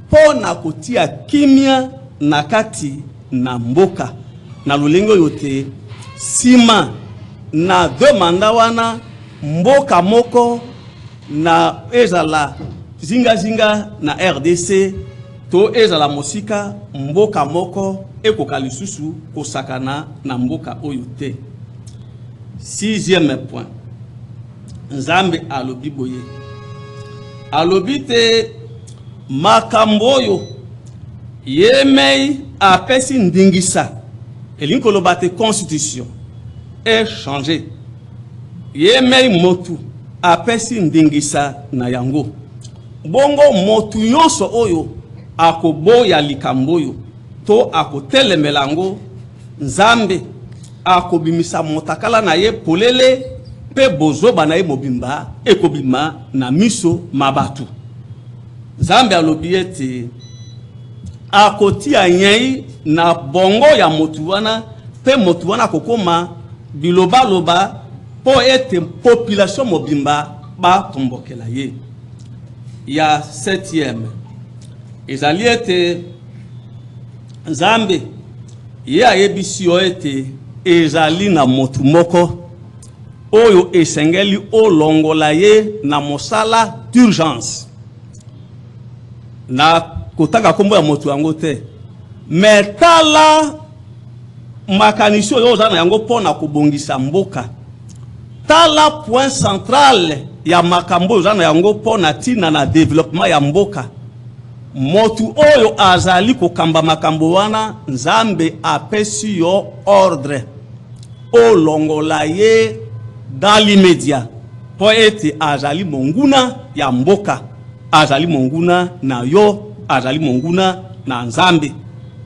po na kotia kimia na kati na mboka na lolenge oyo te sima na demanda wana mboka moko na ezala zinga na RDC to ezala mosika mboka moko ekoka lisusu kosakana na mboka oyo te. 6e point. Nzambe alobi boye alobi te makambo oyo yemei apesi ndingisa elingi koloba te constitution est changé. Yemei motu apesi ndingisa na yango. Bongo motu nyonso oyo akoboya likambo oyo to akotelemela yango, Nzambe akobimisa motakala na ye polele pe bozoba na ye mobimba ekobima na miso mabatu. Nzambe alobi ete akotia nyei na bongo ya motu wana pe motu wana kokoma biloba loba po ete population mobimba ba tombokela ye. Ya 7e ezali ete Nzambe ye ayebisi yo ete ezali na motu moko oyo esengeli olongola ye na mosala d'urgence. Na kotanga kombo ya motu yango te, metala makanisi oyo oza na yango pona kobongisa mboka. Tala point central ya makambo oyo oza na yango pona tina na développement ya mboka. Motu oyo azali kokamba makambo wana, Nzambe apesi yo ordre olongola ye dans l'immédiat po ete azali monguna ya mboka, azali monguna na yo, azali monguna na Nzambe.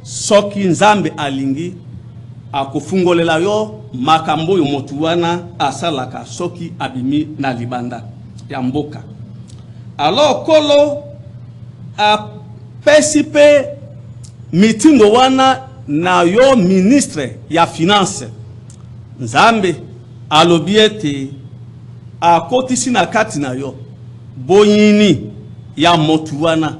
Soki Nzambe alingi akofungolela yo makambo yo motu wana asalaka soki abimi na libanda ya mboka. Alors kolo apesi pe mitindo wana na yo ministre ya finance. Nzambe alobi ete akotisi na kati na yo boyini ya motu wana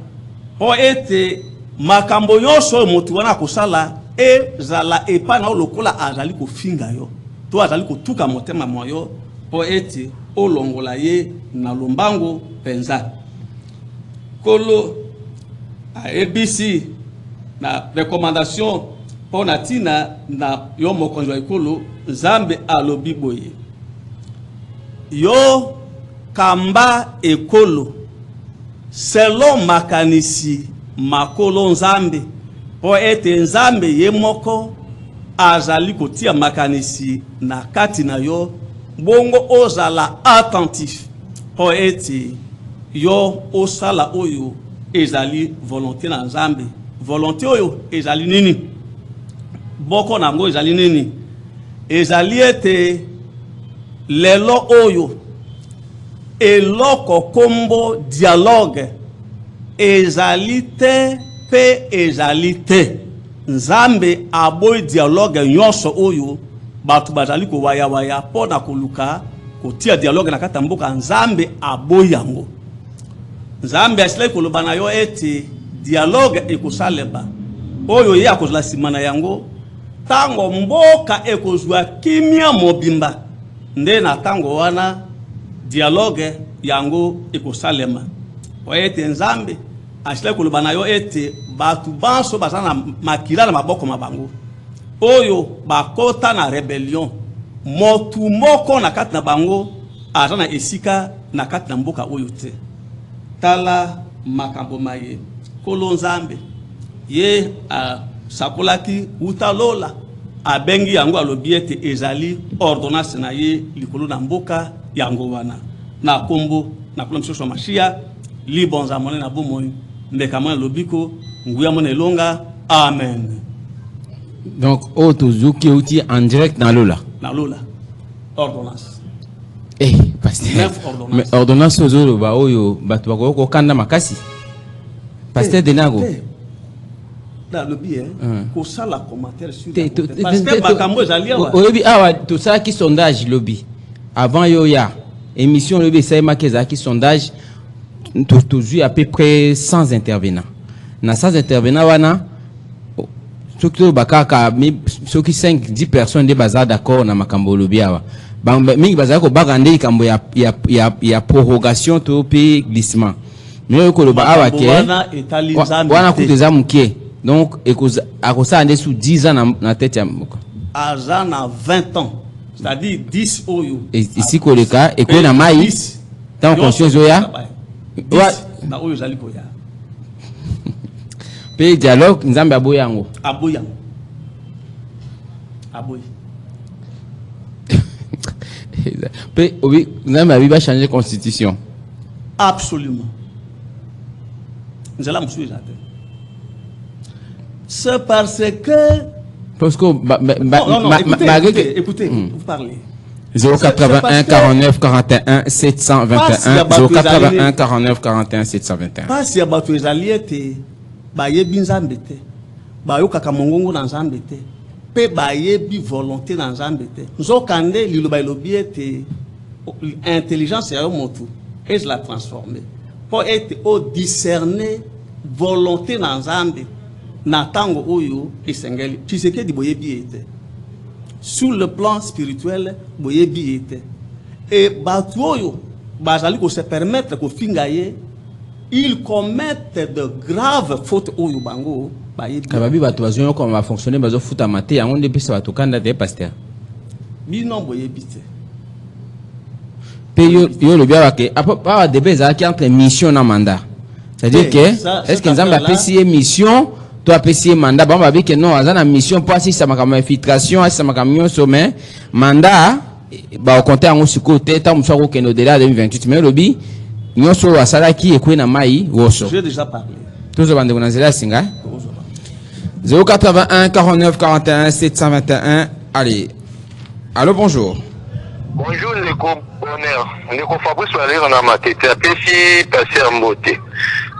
po ete makambo nyonso motu wana kosala ezala epa na lokola azali kofinga yo to azali kotuka motema moyo po ete olongola ye na lombango penza. Kolo ABC na recommandation po na tina na yo mokonzi wa ekolo, Nzambe alobi boye yo kamba ekolo selon makanisi makolo Nzambe po ete Nzambe ye moko azali kotia makanisi na kati na yo, bongo ozala attentif po ete yo osala oyo ezali volonté na Nzambe. Volonté oyo ezali nini? Boko nango ezali nini? Ezali ete lelo oyo eloko kombo dialogue ezali te pe ezali te. Nzambe aboy dialogue nyonso oyo batu bazali ko waya waya pona koluka kotia dialogue na kata mboka. Nzambe aboy yango. Nzambe asile koloba na yo ete dialogue ekosaleba oyo ye akozala simana yango tango mboka ekozwa kimia mobimba nde na tango wana dialogue yango ekosalema. Ete Nzambe asile koloba na yo ete batu banso bazana makila na maboko mabango oyo bakota na rebellion motu moko na kati na bango azana esika na kati na mboka oyo te. Tala makambo maye kolo Nzambe ye sakolaki utalola abengi yango alobi ete ezali ordonnance na ye likolo na mboka yango wana na kombo na kolo msoso mashia libonza mone na bomoi mbeka mona lobiko nguya mona elonga. Amen. Donc otozuki outi en direct na lola ordonnance. Pasteur, mais ordonnance ozolo ba oyo batu bako kanda makasi. Pasteur Denago da lobi ko sala commentaire sur parce que bakambo ezali awa oyebi awa to ça qui sondage lobi avant yo ya émission lobi ça makeza qui sondage toujours à peu près 100 intervenants na 100 intervenants wana surtout bakaka ceux qui 5-10 personnes de bazar d'accord na makambo lobi awa mingi bazar ko bagande kambo ya prorogation to pe glissement mais ko loba awa ke wana kuteza muke donc akosa ande sous 10 ans na tête ya moko azana 20 ans c'est-à-dire 10 oyo ici ko le cas et ko na mai tant conscience oya na oyo zali ko ya pe dialogue Nzambe aboyango Oui, vous avez changé la constitution. Absolument. Nous allons me suivre. C'est parce que... Parce que... Non, écoutez, vous parlez. 081 49 41 721 081 49 41 721. Pas si abatu ezali ete bayebi nzambe te bayokaka mongongo na nzambe te pe bayebi volonté na nzambe te nzokande liloba elobi ete intelligence ya yo motu et je la transformer pour être au discerner volonté na nzambe na tango oyo esengeli Tshisekedi boyebi ete. Sur le plan spirituel, boyebi était. Et batuoyo, bazali ko se permettre ko fingaye, ils commettent de graves fautes oyo bango bayebi. Kababi batu bazo comme va fonctionner bazo futa maté yango depuis ça batu kanda te pasteur. Bi non boyebi te. Pe yo le bien que pas de beza qui entre mission na mandat. C'est-à-dire que est-ce que nous avons apprécié mission toi apprécier mandat bon va dire que non azana mission pas si ça m'a comme infiltration si ça m'a comme sommet mandat ba au compter en siko te ta musako que no delà 2028 mais lobi nyoso asala ki ekwe na mai woso. J'ai déjà parlé. Tous bande ko nazela singa 081 49 41 721. Allez. Allô, bonjour. Bonjour Ndeko Bonheur. Ndeko Fabrice Valère na matete apesi passer mbote.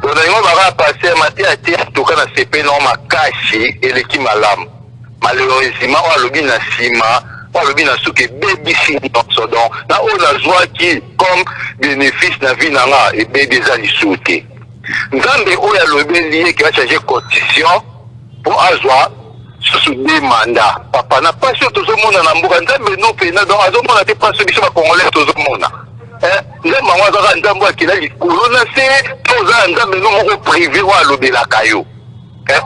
Donc on va passer matin à terre tout cas na CP non makashi eleki malamu. Malheureusement on lobi na sima, on lobi na souke baby so donc na on a joie qui comme bénéfice na vie na nga et bébé za lisouté. Nzambe oya lobi lié qui va changer constitution pour azwa sous des mandats. Papa n'a pas sûr tout le monde na mbuka nzambe no pe na donc azo mona te pas biso ba congolais tout le monde. Nzambe mwa za nzambe akila likolo na se toza nzambe no moko privé wa lobela kayo.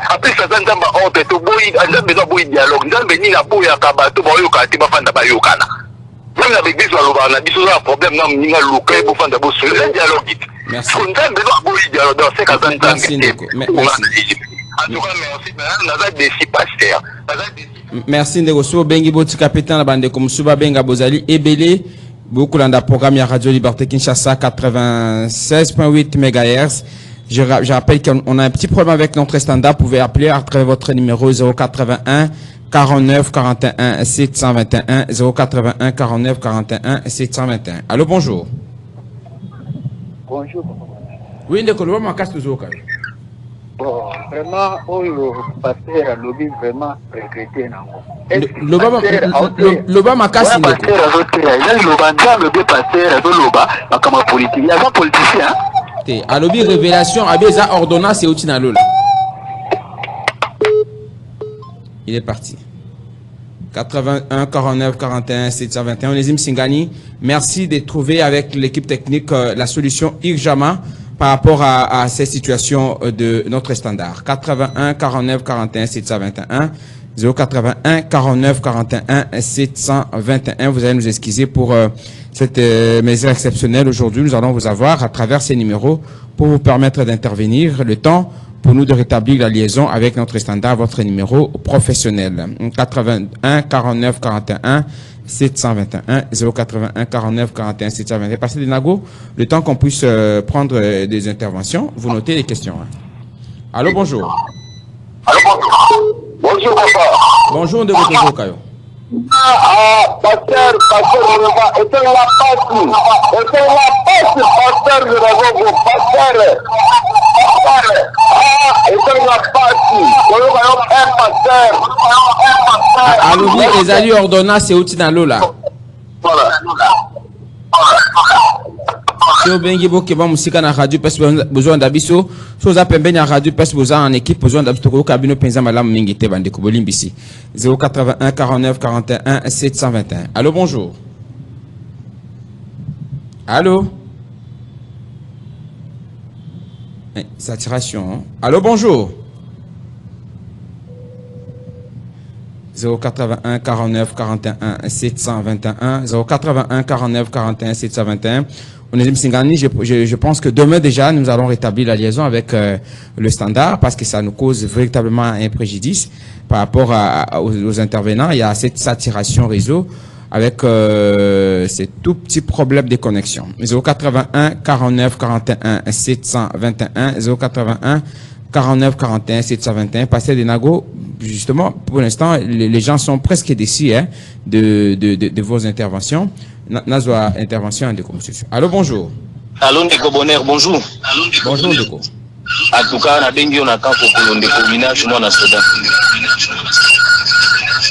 Après ça nzambe honte to boyi nzambe no boyi dialogue nzambe ni na boya ka bato boyo ka te bafanda bayokana. Même avec des loba na biso za problème na ninga luka e bofanda bo sur le dialogue. Merci. Nzambe no boyi dialogue dans ces cas Merci. Merci Ndeko so bengi boti capitaine la bande comme suba benga bozali ebele beaucoup dans le programme ya Radio Liberté Kinshasa 96.8 MHz. Je rappelle qu'on a un petit problème avec notre standard. Vous pouvez appeler à travers votre numéro 081 49 41 721 081 49 41 721. Allô, bonjour. Bonjour. Oui, Ndeko lo ma casse toujours. Bon, vraiment, le pasteur lobby vraiment regretté. Loba makasi ndeko. Le pasteur loba makama politique. Il y a pas politicien. Te alobi révélation abeza ordonnance et outina lola. Il est parti. 81 49 41 721 Onésime Singani, merci de trouver avec l'équipe technique la solution Irjama par rapport à ces situations de notre standard. 81 49 41 721 081 49 41 721. Vous allez nous excuser pour cette mesure exceptionnelle. Aujourd'hui, nous allons vous avoir à travers ces numéros pour vous permettre d'intervenir. Le temps pour nous de rétablir la liaison avec notre standard, votre numéro professionnel. 81 49 41 721 081 49 41 721. Passez des nago, le temps qu'on puisse prendre des interventions. Vous notez les questions. Allô, bonjour. Allô, bonjour. Bonjour, papa. Bonjour, de votre Kayo. Pasteur, on va éteindre la passe. Éteindre la passe, pasteur, de la pasteur. Éteindre la passe. Allô, les alliés ordonnances, c'est outil dans l'eau là. Voilà. Si vous avez besoin de radio, besoin d'abisso, si vous avez besoin de radio, besoin en équipe, besoin d'abisso, vous avez besoin de la mingite, bande de Bolimbisi. 081 49 41 721. Allô, bonjour. Allô? Saturation. Hein? Allô, bonjour. 081 49 41 721 081 49 41 721. Onésime Singani, je pense que demain déjà nous allons rétablir la liaison avec le standard parce que ça nous cause véritablement un préjudice par rapport aux intervenants. Il y a cette saturation réseau. avec ces tout petits problèmes de connexion. 081 49 41 721 081 49 41 721. Pasteur Denago, justement, pour l'instant, les gens sont presque déçus hein, de vos interventions. Nazwa, intervention de communication. Allô, bonjour. Allô, Ndeko Bonheur, bonjour. Bonjour, Ndeko. En tout cas, on a bengi on a quand pour Ndeko Village, moi, on a soda.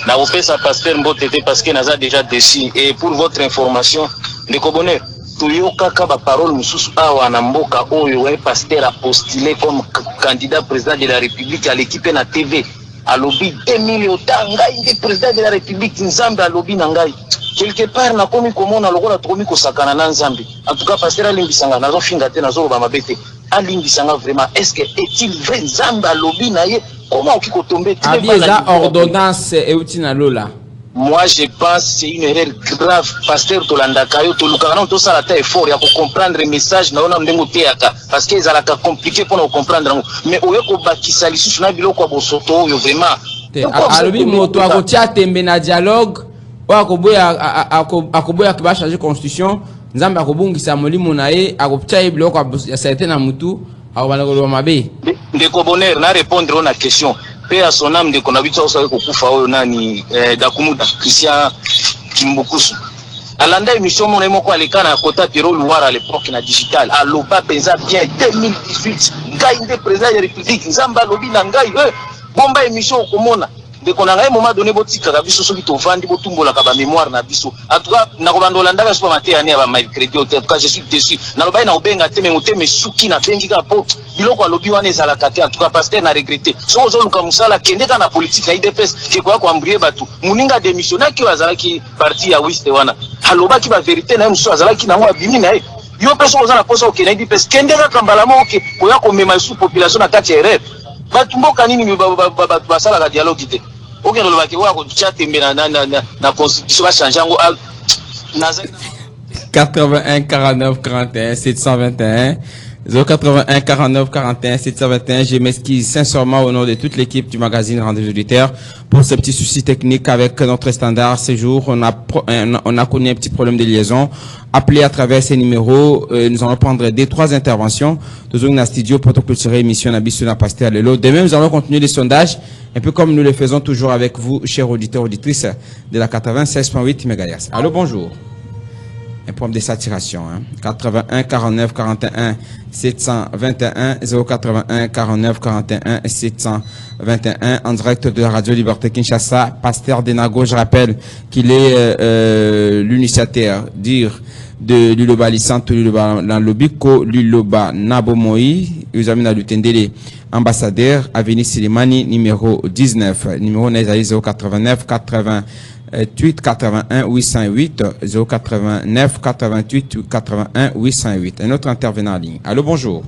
Na opé ça pasteur Mbotete parce que naza déjà déçu. Et pour votre information, Ndeko Bonheur, Toyoka Kaba parole mususu awa na mboka oyo un pasteur a postulé comme candidat président de la République à l'équipe na TV. À lobby 2000 otanga inde président de la République Nzambe à lobby nangai. Quelque part na komi komona lokola tokomi kosakana na Nzambe. En tout cas pasteur alimbisanga nazo finga te nazo ba mabete. Alimbisanga vraiment est-ce que est-il vrai Nzambe à lobby na ye comment okiko tomber très mal la ordonnance et utina lola. Moi, je pense que c'est une erreur grave. Pasteur Tolanda Kayo, Tolukarano, tout ça, la effort, il y a pour comprendre le message, parce que c'est compliqué pour nous comprendre. Mais où est-ce que Bakisa Lissu, je n'ai pas besoin de vraiment. Alors, moto a goûté na dialogue, ou à Koboya qui va changer constitution, Nzamba a kobungisa molimo na ye, a goûté bloc à certains mutu, à Wanagolo Mabe. De Kobonner, na répondre à la question. Paix à son âme de qu'on habite au Sahel Kokufa nani Dakumuda Christian Kimbukusu. Alanda émission mon émo quoi les cannes à Kota Piro Loire à l'époque na digital. À Loba Penza bien 2018. Gaïndé président de la République. Nzamba Lobi Nangai. Bomba émission au Komona. Dès qu'on a un moment donné, botika kabiso soki to vandi botumbo la kaba mémoire na biso. En tout cas, na kobando landa ka supermarché ani aba my crédit au cas je suis déçu. Na loba na obenga te me suki na bengi ka po. Biloko alobi wana ezala kate en tout cas pasteur na regretter. So zo luka musala kende kana politique na IDPS ke kwa ambrier batu. Muninga démissionner ki wazala ki parti ya Wiste wana. Aloba ki ba vérité na muso azala ki na mwa bimi na ye. Yo peso ozala posa o Kenya IDPS kende ka kambala mo ke koya ko mema sous population na kati erreur. Batu mboka nini basala la dialogue te. Ok, nous avons la constitution va changer. 81 49 41 721 081 49 41 721. Je m'excuse sincèrement au nom de toute l'équipe du magazine Rendez-vous auditeurs pour ce petit souci technique avec notre standard. Ce jour, on a connu un petit problème de liaison. Appelez à travers ces numéros. Nous allons prendre des 3 interventions. Toujours dans le studio protoculturel émission Nabissuna Pasteur Lelo. Demain, nous allons continuer les sondages, un peu comme nous le faisons toujours avec vous, chers auditeurs, auditrices de la 96.8 MHz. Allô, bonjour. Un problème de saturation. 81 49 41 721 081 49 41 721 en direct de la Radio Liberté Kinshasa. Pasteur Denago, je rappelle qu'il est l'initiateur de Luloba Lisanto, Luloba Lobiko, Luloba Nabomoi, Uzamina Lutendele, ambassadeur, Avenue Silimani, numéro 19, numéro 089 80 81 808 089 88 81 808. Un autre intervenant en ligne. Allô, bonjour.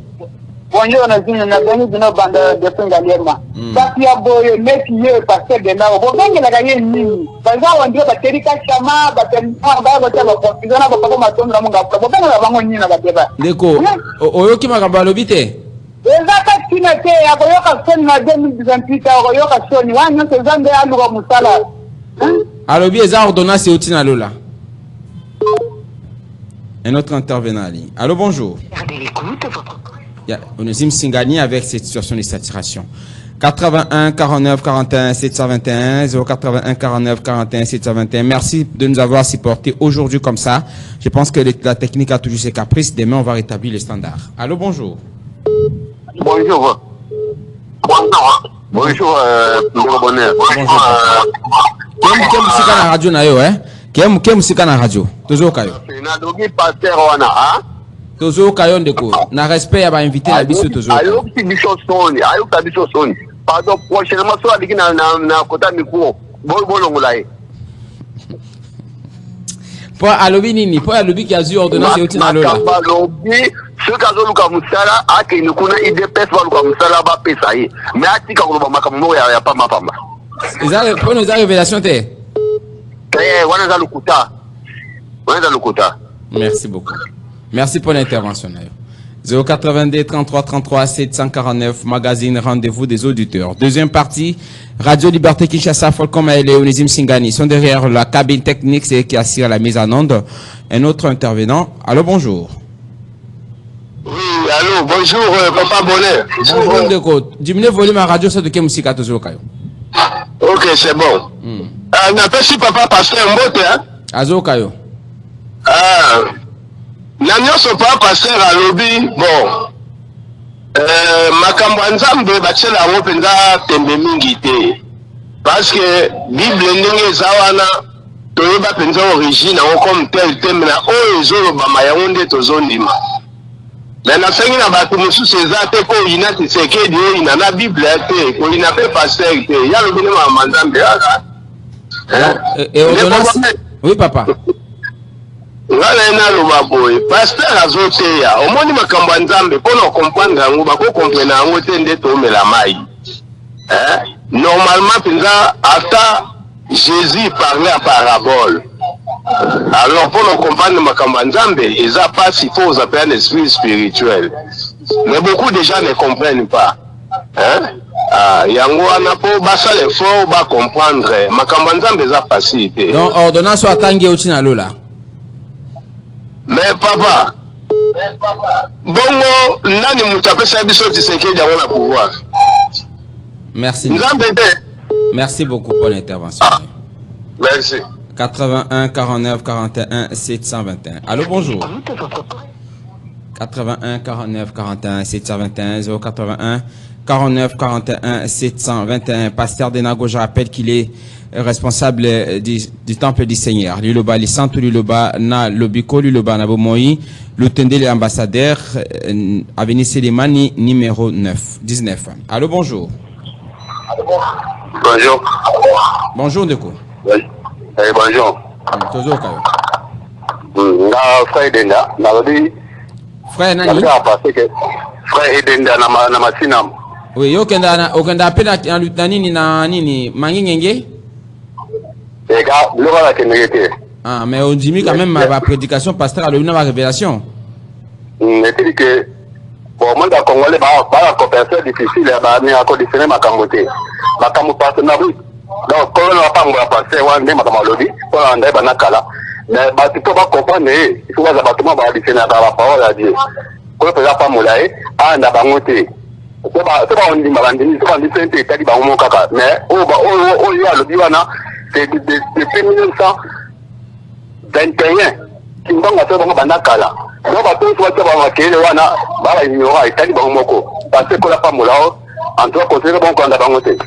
Bonjour, Nazine, Nazine, de nos bandes de Pengalema. Patia Boye, Métier, Pasteur de Nao. Bon, ben, il a gagné une ligne. Par exemple, on dit que Terika Chama, Ndeko, oyoki makambo alobi te. Ezaka tina te, akoyoka soni na 2018, akoyoka soni, wana sezambe aluka musala. Alobi eza ordonnance Otina Lola. Un autre intervenant en ligne. Allô, bonjour. On est Singani avec cette situation de saturation. 81 49 41 721 081 49 41 721. Merci de nous avoir supportés aujourd'hui comme ça. Je pense que la technique a toujours ses caprices. Demain, on va rétablir les standards. Allô, bonjour. Bonjour. Bonjour, Bonheur. Bonjour. Quel musique na radio na yo, hein? Quel musique na radio? Tozo kayo. Na dogi pasteur wana, hein? Tozo kayo ndeko. Na respect ya ba invité na biso tozo. Ayo ki biso soni. Pardon, prochainement so adiki na kota mikuo. Bolongola e. Po alobi nini? Po alobi ki azu ordonnance yoti na lola. Alobi ce kazo luka musala ake nikuna IDPS ba luka musala ba pesa ye. Mais atika ko ba makambo ya pamba. Pour nos révélations, Merci beaucoup. Merci pour l'intervention. 082 33 33 749, magazine Rendez-vous des auditeurs. Deuxième partie, Radio Liberté Kinshasa, Folcom et Léonisime Singani sont derrière la cabine technique, c'est qui assure la mise en onde. Un autre intervenant. Allô, bonjour. Oui, allô, bonjour, Papa Bonheur. Bonjour, Ndeko. Diminuez le volume à radio, c'est de Kemusika Tozokayo. Ok, c'est bon. On appelle si Papa Pasteur Mbote, hein? Azokayo. Na nyonso pa pasteur alobi bon makambo ya nzambe batiela yango mpenza tembe mingi te parce que bible ndenge eza wana toyeba mpenza origine yango comme tel tembe na oyo ezolobama yango nde tozondima me nasengi na bato mosusu eza te ko oyina Tshisekedi oyina na bible te koyina mpe pasteur te ya lobi nde mama nzambe aka oui papa. Ngala ena loba boy pasteur azoteya omoni makambo ya nzambe pona comprendre yango bako comprendre yango te nde tomela mai normalement penza ata Jésus parlait à parabole alors pona comprendre makambo ya nzambe eza pas si faut vous appeler un esprit spirituel mais beaucoup de gens ne comprennent pas yango wana po basala effort ba comprendre makambo ya nzambe eza facile te donc ordonnance atangi otina lola. Mais papa, bongo nani mutape sabi so Tshisekedi a la pouvoir. Merci. Merci beaucoup pour l'intervention. Merci. 81 49 41 721. Allô, bonjour. 81 49 41 721 081 49 41 721. Pasteur Denago, je rappelle qu'il est responsable du temple du Seigneur. Luloba Lisantu, Luloba na Lobiko, Luloba na Bomoi, Lutende l'ambassadeur, Avenue Selimani, numéro 19. Allô, bonjour. Bonjour. Bonjour, Ndeko. Oui. Bonjour. Toujours, Kayo. Frère Edenda, Frère Nani? Frère Edenda na Masinam. Oui, yo kenda apela na nini mangingenge? Ah, mais on dit quand même ma prédication pasteur a donné ma révélation. C'est que bon, moi, dans Congolais, la coopération difficile, mais à conditionner ma camoté. Ma camoté partenariat. Donc, quand on n'a pas mon passé, on a ma camoté, on a un débat nakala. Mais tu peux pas comprendre, il faut que les bâtiments soient additionnés à la parole à Dieu. Quand on ne peut pas moulaï, on a bangoté. C'est pas on dit malandi, c'est pas on dit c'est un tali bango kaka. Mais oh y a le biwana, c'est depuis 1921. Qui m'ont fait bango banakala. Donc bateau soit tu vas marquer le wana, bah il y aura tali bango moko. Parce que la pas moulao, en tout cas considérez bon qu'on a bangoté.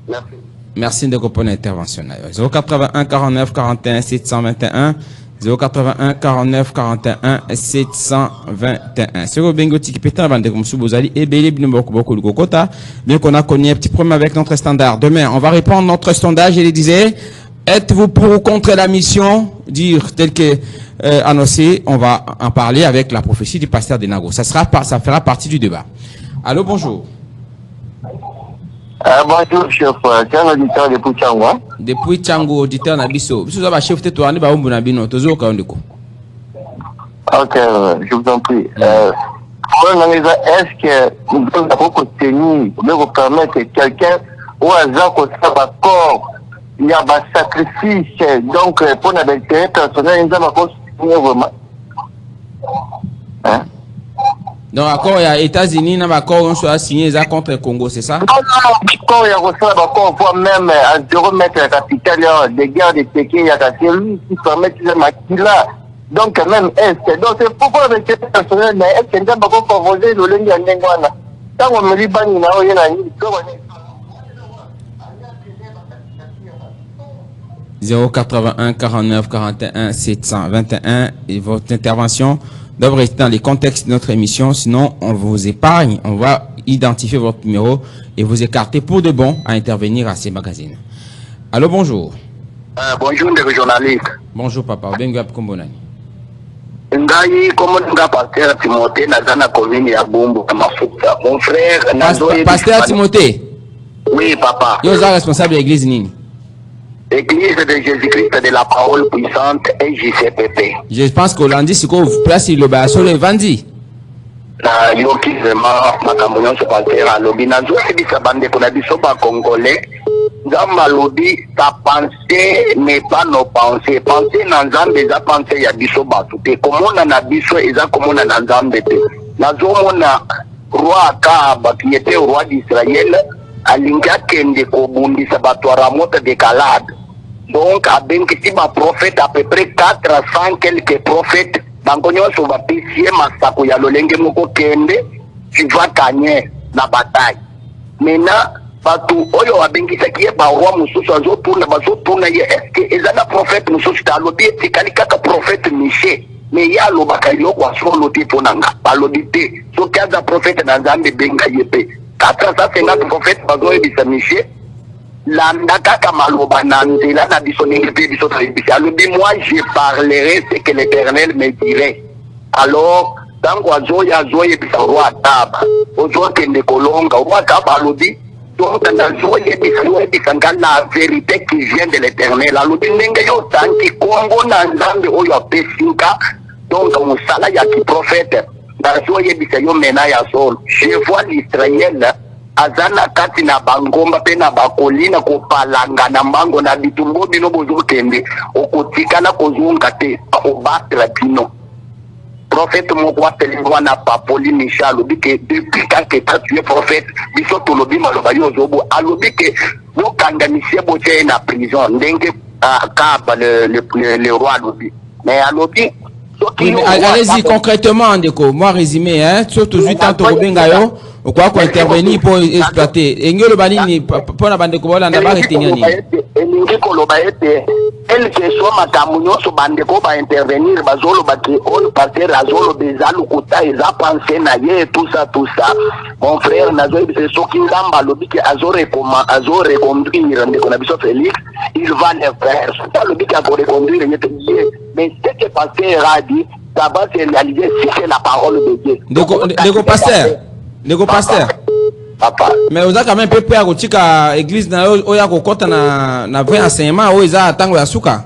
Merci. Merci de répondre à l'intervention. 081 49 41 721 081 49 41 721. C'est le bingo qui peut être vendu comme sous Bozali et Bélé beaucoup de Kokota. Bien qu'on a connu un petit problème avec notre standard. Demain, on va répondre à notre sondage. Il disait, êtes-vous pour ou contre la mission? Dire tel que annoncé, on va en parler avec la prophétie du pasteur Denago. Ça fera partie du débat. Allô, bonjour. Bonjour, chef. C'est un auditeur depuis Tchango. Depuis Tchango, auditeur Nabiso. Vous avez chef de toi, Nabino. Ok, je vous en prie. Est-ce que nous devons tenir, nous permettre que quelqu'un ou un gens qui soit d'accord, il y a un sacrifice, donc pour l'intérêt personnel, nous avons continué vraiment. Hein? Donc, accord, il y a États-Unis, dans l'accord, on soit signé contre le Congo, c'est ça? Non, il y a reçu l'accord, voire même à 0 mètres la capitale de guerre de Pékin, il y a lui qui permet de se là. Donc, même Est. Donc, c'est pourquoi avec les personnels, mais est-ce qu'il y a un accord proposé de l'Union Nengwana? Tant qu'on me dit, il y a un 081 49 41 721 et votre intervention doit rester dans les contextes de notre émission, sinon on vous épargne, on va identifier votre numéro et vous écarter pour de bon à intervenir à ces magazines. Allô, bonjour. Bonjour les journalistes. Bonjour papa, Bengap Kombonani. Ngai comme nga pasteur Timothée nazana commune ya Bumbu mafuta. Mon frère Pasteur Timothée. Oui papa. Yo za responsable de l'église nini? Église de Jésus-Christ de la parole puissante et JCPP. Je pense que lundi c'est quoi place le bas sur le vendredi. na yoki vraiment makambo nyonso pasteur alobi nazosebisa bandeko na biso bacongolais nzambe alobi ta pensée n'est pas nos pensées pensée na nzambe eza pensée ya biso bato te komona na biso eza komona na nzambe te nazomona roi Akab qui était roi d'Israël alingi akende kobundisa bato ya Ramoth de Galade donc abengisi baprophète à peu près 400 quelques prophètes bango nyonso bapesi ye masako ya lolenge moko kende tu vas gagner na bataille maintenant bato oyo abengisaki ye baroi mosusu bazotuna ye estce eza na prophète mosusu te alobi etikali kaka prophète Miché mais ye alobaka eloko asolo te mpo na nga balobi te soki aza prophète na nzambe ebenga ye mpe 450 prophète bazoyebisa Miché landa kaka maloba na nzela na biso ndenge mpe biso toyebisi alobi moi je parlerai ce que l'Éternel me dirait alors ntango azoyebisa roi Akab ozokende kolonga roi Akab alobi donc nazoyebisa nga la vérité qui vient de l'Éternel alobi ndenge yo otangi kongo na nzambe oyo apesi nga donc mosala ya kiprophète nazoyebisa yo mena ya solo je vois l'Israël azana kati na bangomba pe na bakolina kopalanga na mbango na bitumbo bino bozokende okotikala kozunga te obatra bino prophète moko atelingwa na papoli Miché alobi ke depuis quand que tu es prophète biso tolobi maloba yo ozobo alobi ke bokanganisie botie na prison ndenge Akab le roi alobi mais alobi oui, allez-y concrètement Ndeko moi résumé hein surtout 8 ans tobenga yo quoi qu'on intervenir pour exploiter et ngelo banini pour na bandeko bolanda ba retenir ni elingi koloba ete elle que soit makambo nyonso bandeko ba intervenir bazolo baki on passer azolo bezalo kota eza penser na ye tout ça mon frère nazo ebise soki ngamba lobi ke azore reconduire ndeko na biso Félix il va le faire ça lobi ke azore reconduire ye mais ce que pasteur a dit ça va se réaliser si c'est la parole de Dieu ndeko pasteur papa mais oza quand même peu à kotika église na oya kokota na vrai enseignement o eza tango ya suka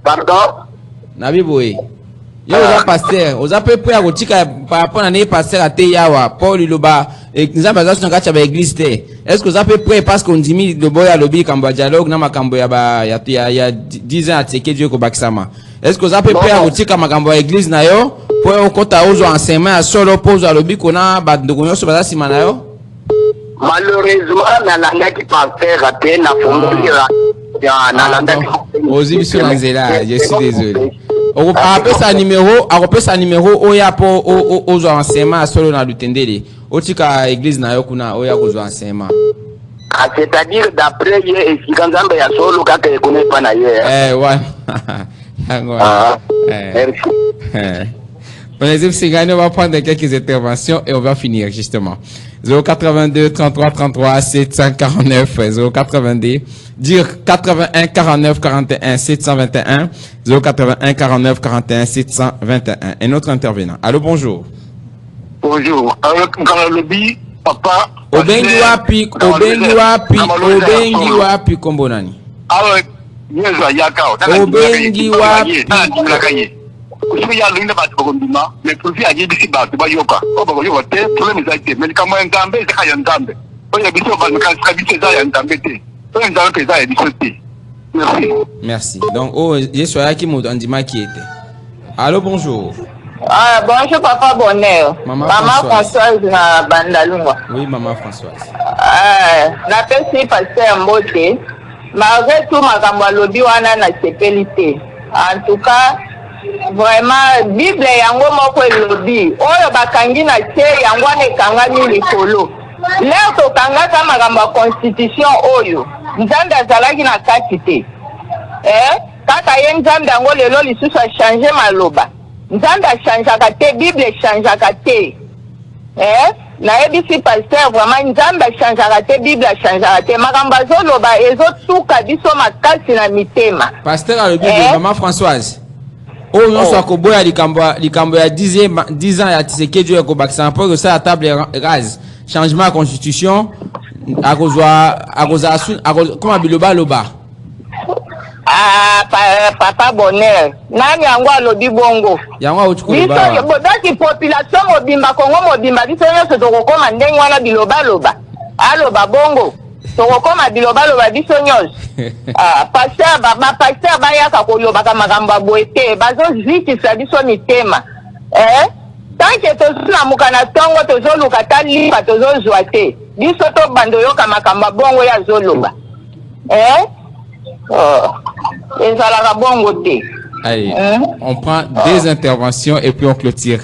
pardon na biboye yo oza pasteur oza peu à kotika par rapport na ne pasteur ate yawa Paul loba nzambe aza sunga cha ba église te est-ce que oza peu près parce qu'on dit de boya lobi kamba dialogue na makambo ya 10 ans ateke Dieu ko bakisama est-ce que oza peu près à kotika makambo ya église na yo po okota ozo enseignement ya solo pose alobi kona ba ndeko nyonso baza sima na yo malheureusement nalandaki pasteur ate na fondolira nalandaki ozi biso na nzela je suis désolé akopesa numéro oya po ozo enseignement ya solo na lutendele otika église na yo kuna oya kozwa enseignement c'est-à-dire d'après ye esika nzambe ya solo kaka ekone pa na ye ouais merci. On va prendre quelques interventions et on va finir justement. 082 33 33 749 082 dire 81 49 41 721 081 49 41 721. Un autre intervenant. Allô, bonjour. Bonjour. Lobby, papa. Obengi wapi kombonani. Obengi wapi. Kusuki ya lunga batu bakondima mais profit aje bisi batu bayoka bayoka te problème za te mais kama ngambe za ya ngambe oya biso ba kabite za ya ngambe te oya ngambe za ya biso te merci donc je suis là qui m'ondima qui était. Allô, bonjour. Bonjour papa Bonheur. Maman Françoise na Bandalungwa. Oui, maman Françoise. La personne pasteur Mbote malgré tout makambo alobi wana na sepelité en tout cas vraiment Bible yango moko elobi oyo bakangi na te yango ekangami likolo leo tokangaka makambo ya constitution oyo nzambe azalaki na kati te kaka ye nzambe yango lelo lisusu achange maloba nzambe achangeaka te Bible echangeaka te nayebisi pasteur vraiment nzambe achangeaka te Bible achangeaka te makambo azoloba ezotuka biso makasi na mitema pasteur alobi maman Françoise oyo nyonso akoboya likambo ya 10 ans ya Tshisekedi oyo ekobakisa mpo ekosala ya table rase changement ya constitution akozwa koma biloba papa bonheur nani yango alobi bongo yango biso bodaki population mobimba kongo mobimba biso nyonso tokokoma ndenge wana bilobaloba aloba bongo tokokoma bilobaloba biso nyonso bapaster bayaka kolobaka makambo ya boye te bazozwikisa biso mitema tanke tozolamuka na ntongo tozoluka ta liba tozozwa te biso tobanda oyoka makambo ya bongo ya zoloba Allez, on prend des interventions et puis on clôture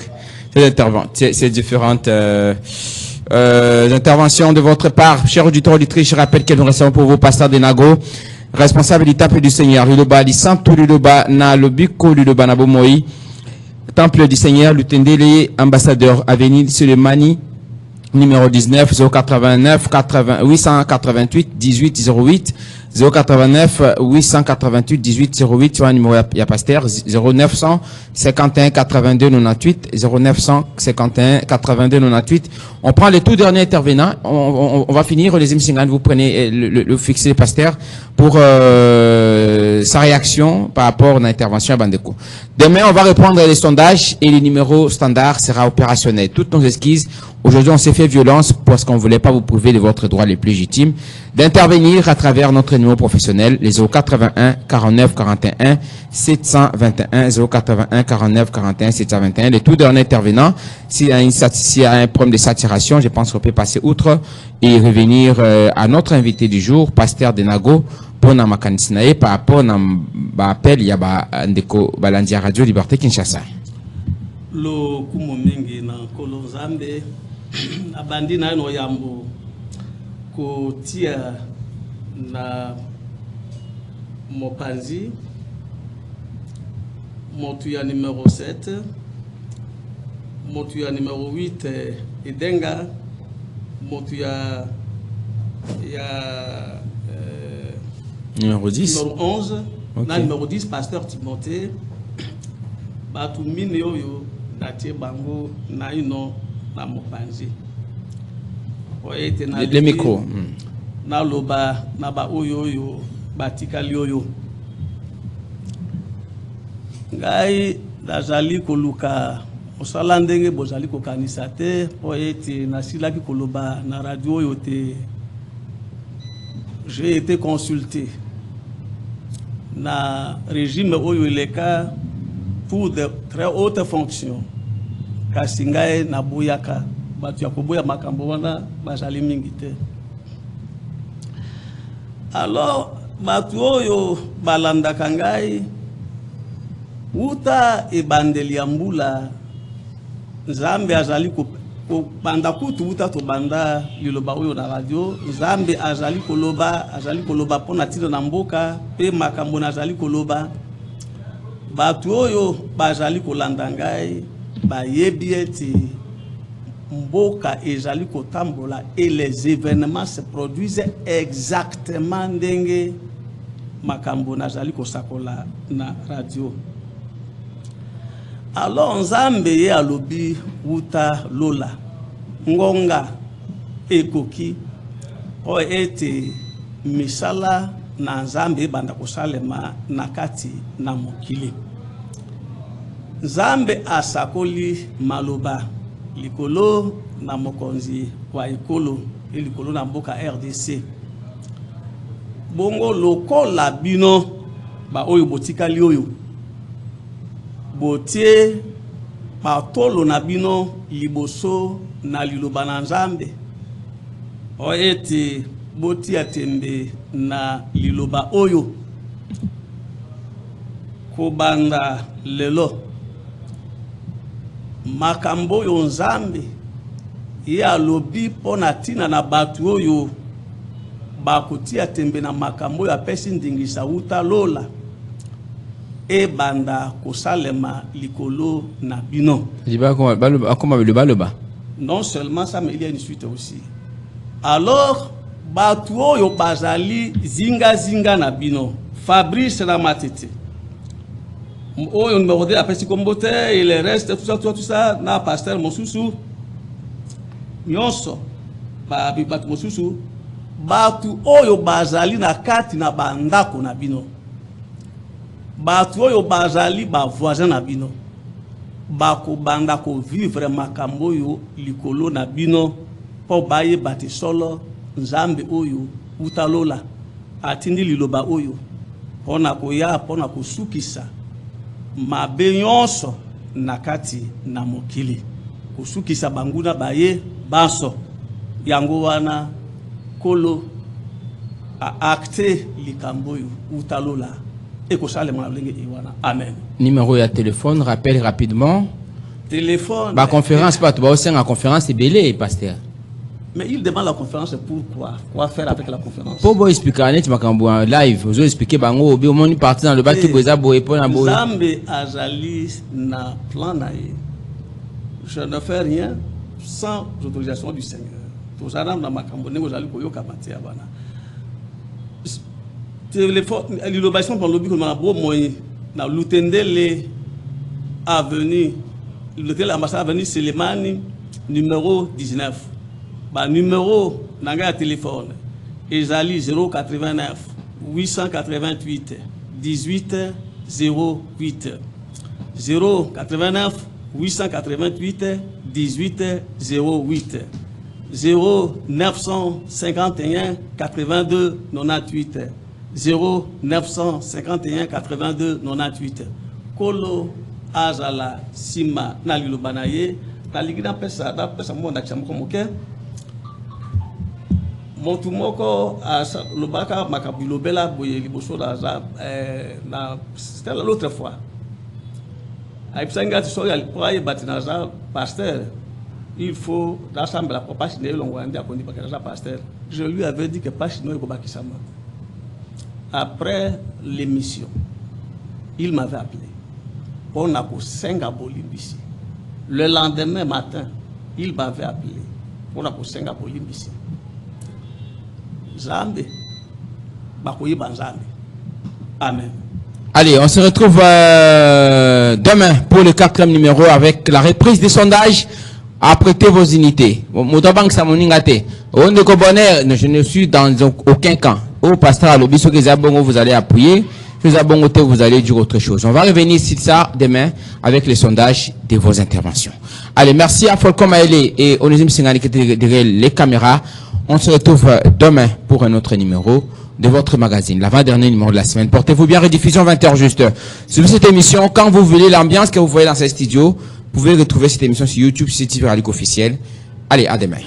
ces différentes interventions de votre part. Chers auditeurs, auditrices, je rappelle que nous restons pour vous, Pasteur Denago, responsable du Temple du Seigneur, Luloba, Lisantou Luloba, na Lobiko Luloba Nabomoi, Temple du Seigneur, Lutendele, ambassadeur Avenue Sulemani, numéro 19 089 888 18 08 089 888 18 08 sur un numéro à Pasteur 0951 82 98 0951 82 98. On prend les tout derniers intervenants. On va finir les émissions. Vous prenez le fixé Pasteur pour sa réaction par rapport à l'intervention à Bandeko. Demain, on va répondre les sondages et le numéro standard sera opérationnel. Toutes nos excuses. Aujourd'hui, on s'est fait violence parce qu'on ne voulait pas vous prouver de votre droit les plus légitimes d'intervenir à travers notre numéro professionnel, les 081 49 41 721 081 49 41 721. Les tout derniers intervenants, s'il y a un problème de saturation, je pense qu'on peut passer outre et revenir à notre invité du jour, Pasteur Denago, pour na makanisinae par rapport à appel il y a ndeko balandia Radio Liberté Kinshasa. Lo kumomengi na kolonzambe abandi na no yambo kotia na mopanzi motu ya numéro 7 motu ya numéro 8 edenga motu ya numéro 10 numéro 11 okay. Na numéro 10 Pasteur Timothée batu mine oyo natie bango na ino na mopanzi les micros na loba na ba oyo batikali oyo ngai nazali koluka osala ndenge bozali kokanisa te po ete nasilaki koloba na radio oyo te. J'ai été consulté na régime oyo eleka pour de très hautes fonctions kasi ngai naboyaka batu ya koboya makambo wana bazali mingi te. Alors batu oyo balandaka ngai uta ebandeli ya mbula Nzambe azali ko banda kutu uta to banda liloba oyo na radio Nzambe azali koloba pona tilo na mboka pe makambo nazali koloba batu oyo bazali kolanda ngai bayebi ete mboka ezali kotambola et les événements se produisent exactement ndenge makambo nazali kosakola na radio. Alors Nzambe ye alobi wuta lola ngonga ekoki o ete misala na Nzambe banda kosalema nakati na mokili. Nzambe asakoli maloba likolo na mokonzi wa ekolo likolo na mboka RDC. Bongo lokola bino ba oyo botikali oyo botie patolo na bino liboso na liloba na Nzambe o ete botia tembe na liloba oyo kobanda lelo makambo oyo Nzambe ye alobi pona tina na batu oyo bakotia tembe na makambo oyo apesi ndingisa uta lola e banda kosalema likolo na bino. Non seulement ça, mais il y a une suite aussi. Alors batu oyo bazali zinga na bino Fabrice Ramatete oyo numéro 2 apesi kombote et le reste tout ça na Pasteur Mosusu nyonso batu mosusu batu oyo bazali na kati na bandako na bino bato oyo bazali ba voisin na bino bako banda ko vivre makambo yo likolo na bino po baye bati solo nzambe oyo utalola atindi liloba oyo pona koya pona kusukisa mabe nyonso nakati na mokili kusukisa banguna baye banso yango wana kolo a acte likambo yo utalola. Amen. Numéro de téléphone, rappelle rapidement. Téléphone. La conférence, pas toi aussi, la conférence est belée, pasteur. Mais il demande la conférence pourquoi? Quoi faire avec la conférence? Pour vous expliquer, tu m'as live, vous expliquez, bango, au moins, parti dans le bas qui vous a beau et pour la beau. Zambe Azali na plan naïe. Je ne fais rien sans autorisation du Seigneur. Tout ça, dans ma cambone, vous allez koyo kabati abana. L'obéissance pour l'objet que nous avons na Lutendele avenue, l'hôtel ambassade avenue Selemani numéro 19. Ba numéro nanga téléphone ezali 089 888 18 08 089 888 18 08 0951 82 98 0951 82 98 Kolo azala sima na lilobanaye na ligina pesa da pesa mo na chamko moke montu moko asa lobaka makabilo bela boye liboso da za na c'était l'autre fois aipsanga so ya lipoye batinaza pasteur il faut rassembler la propage de l'ongwandi akondi bakasa pasteur je lui avais dit que pas chinois ko bakisama. Après l'émission, il m'avait appelé. On a pour 5 abolimbisi. Le lendemain matin, il m'avait appelé. On a pour 5 abolimbisi. Zambe. Bakoyi banzambe. Amen. Allez, on se retrouve demain pour le 4e numéro avec la reprise des sondages. Apprêtez vos unités. Je ne suis dans aucun camp. Au pasteur Alobi, ce que vous allez appuyer, vous allez dire autre chose. On va revenir sur ça demain avec les sondages de vos interventions. Allez, merci à Folcom Aele et Onésime Singani qui étaient derrière les caméras. On se retrouve demain pour un autre numéro de votre magazine, l'avant-dernier numéro de la semaine. Portez-vous bien, rediffusion 20h juste. Sur cette émission, quand vous voulez l'ambiance que vous voyez dans ces studios, vous pouvez retrouver cette émission sur YouTube, sur CTV Radio officiel. Allez, à demain.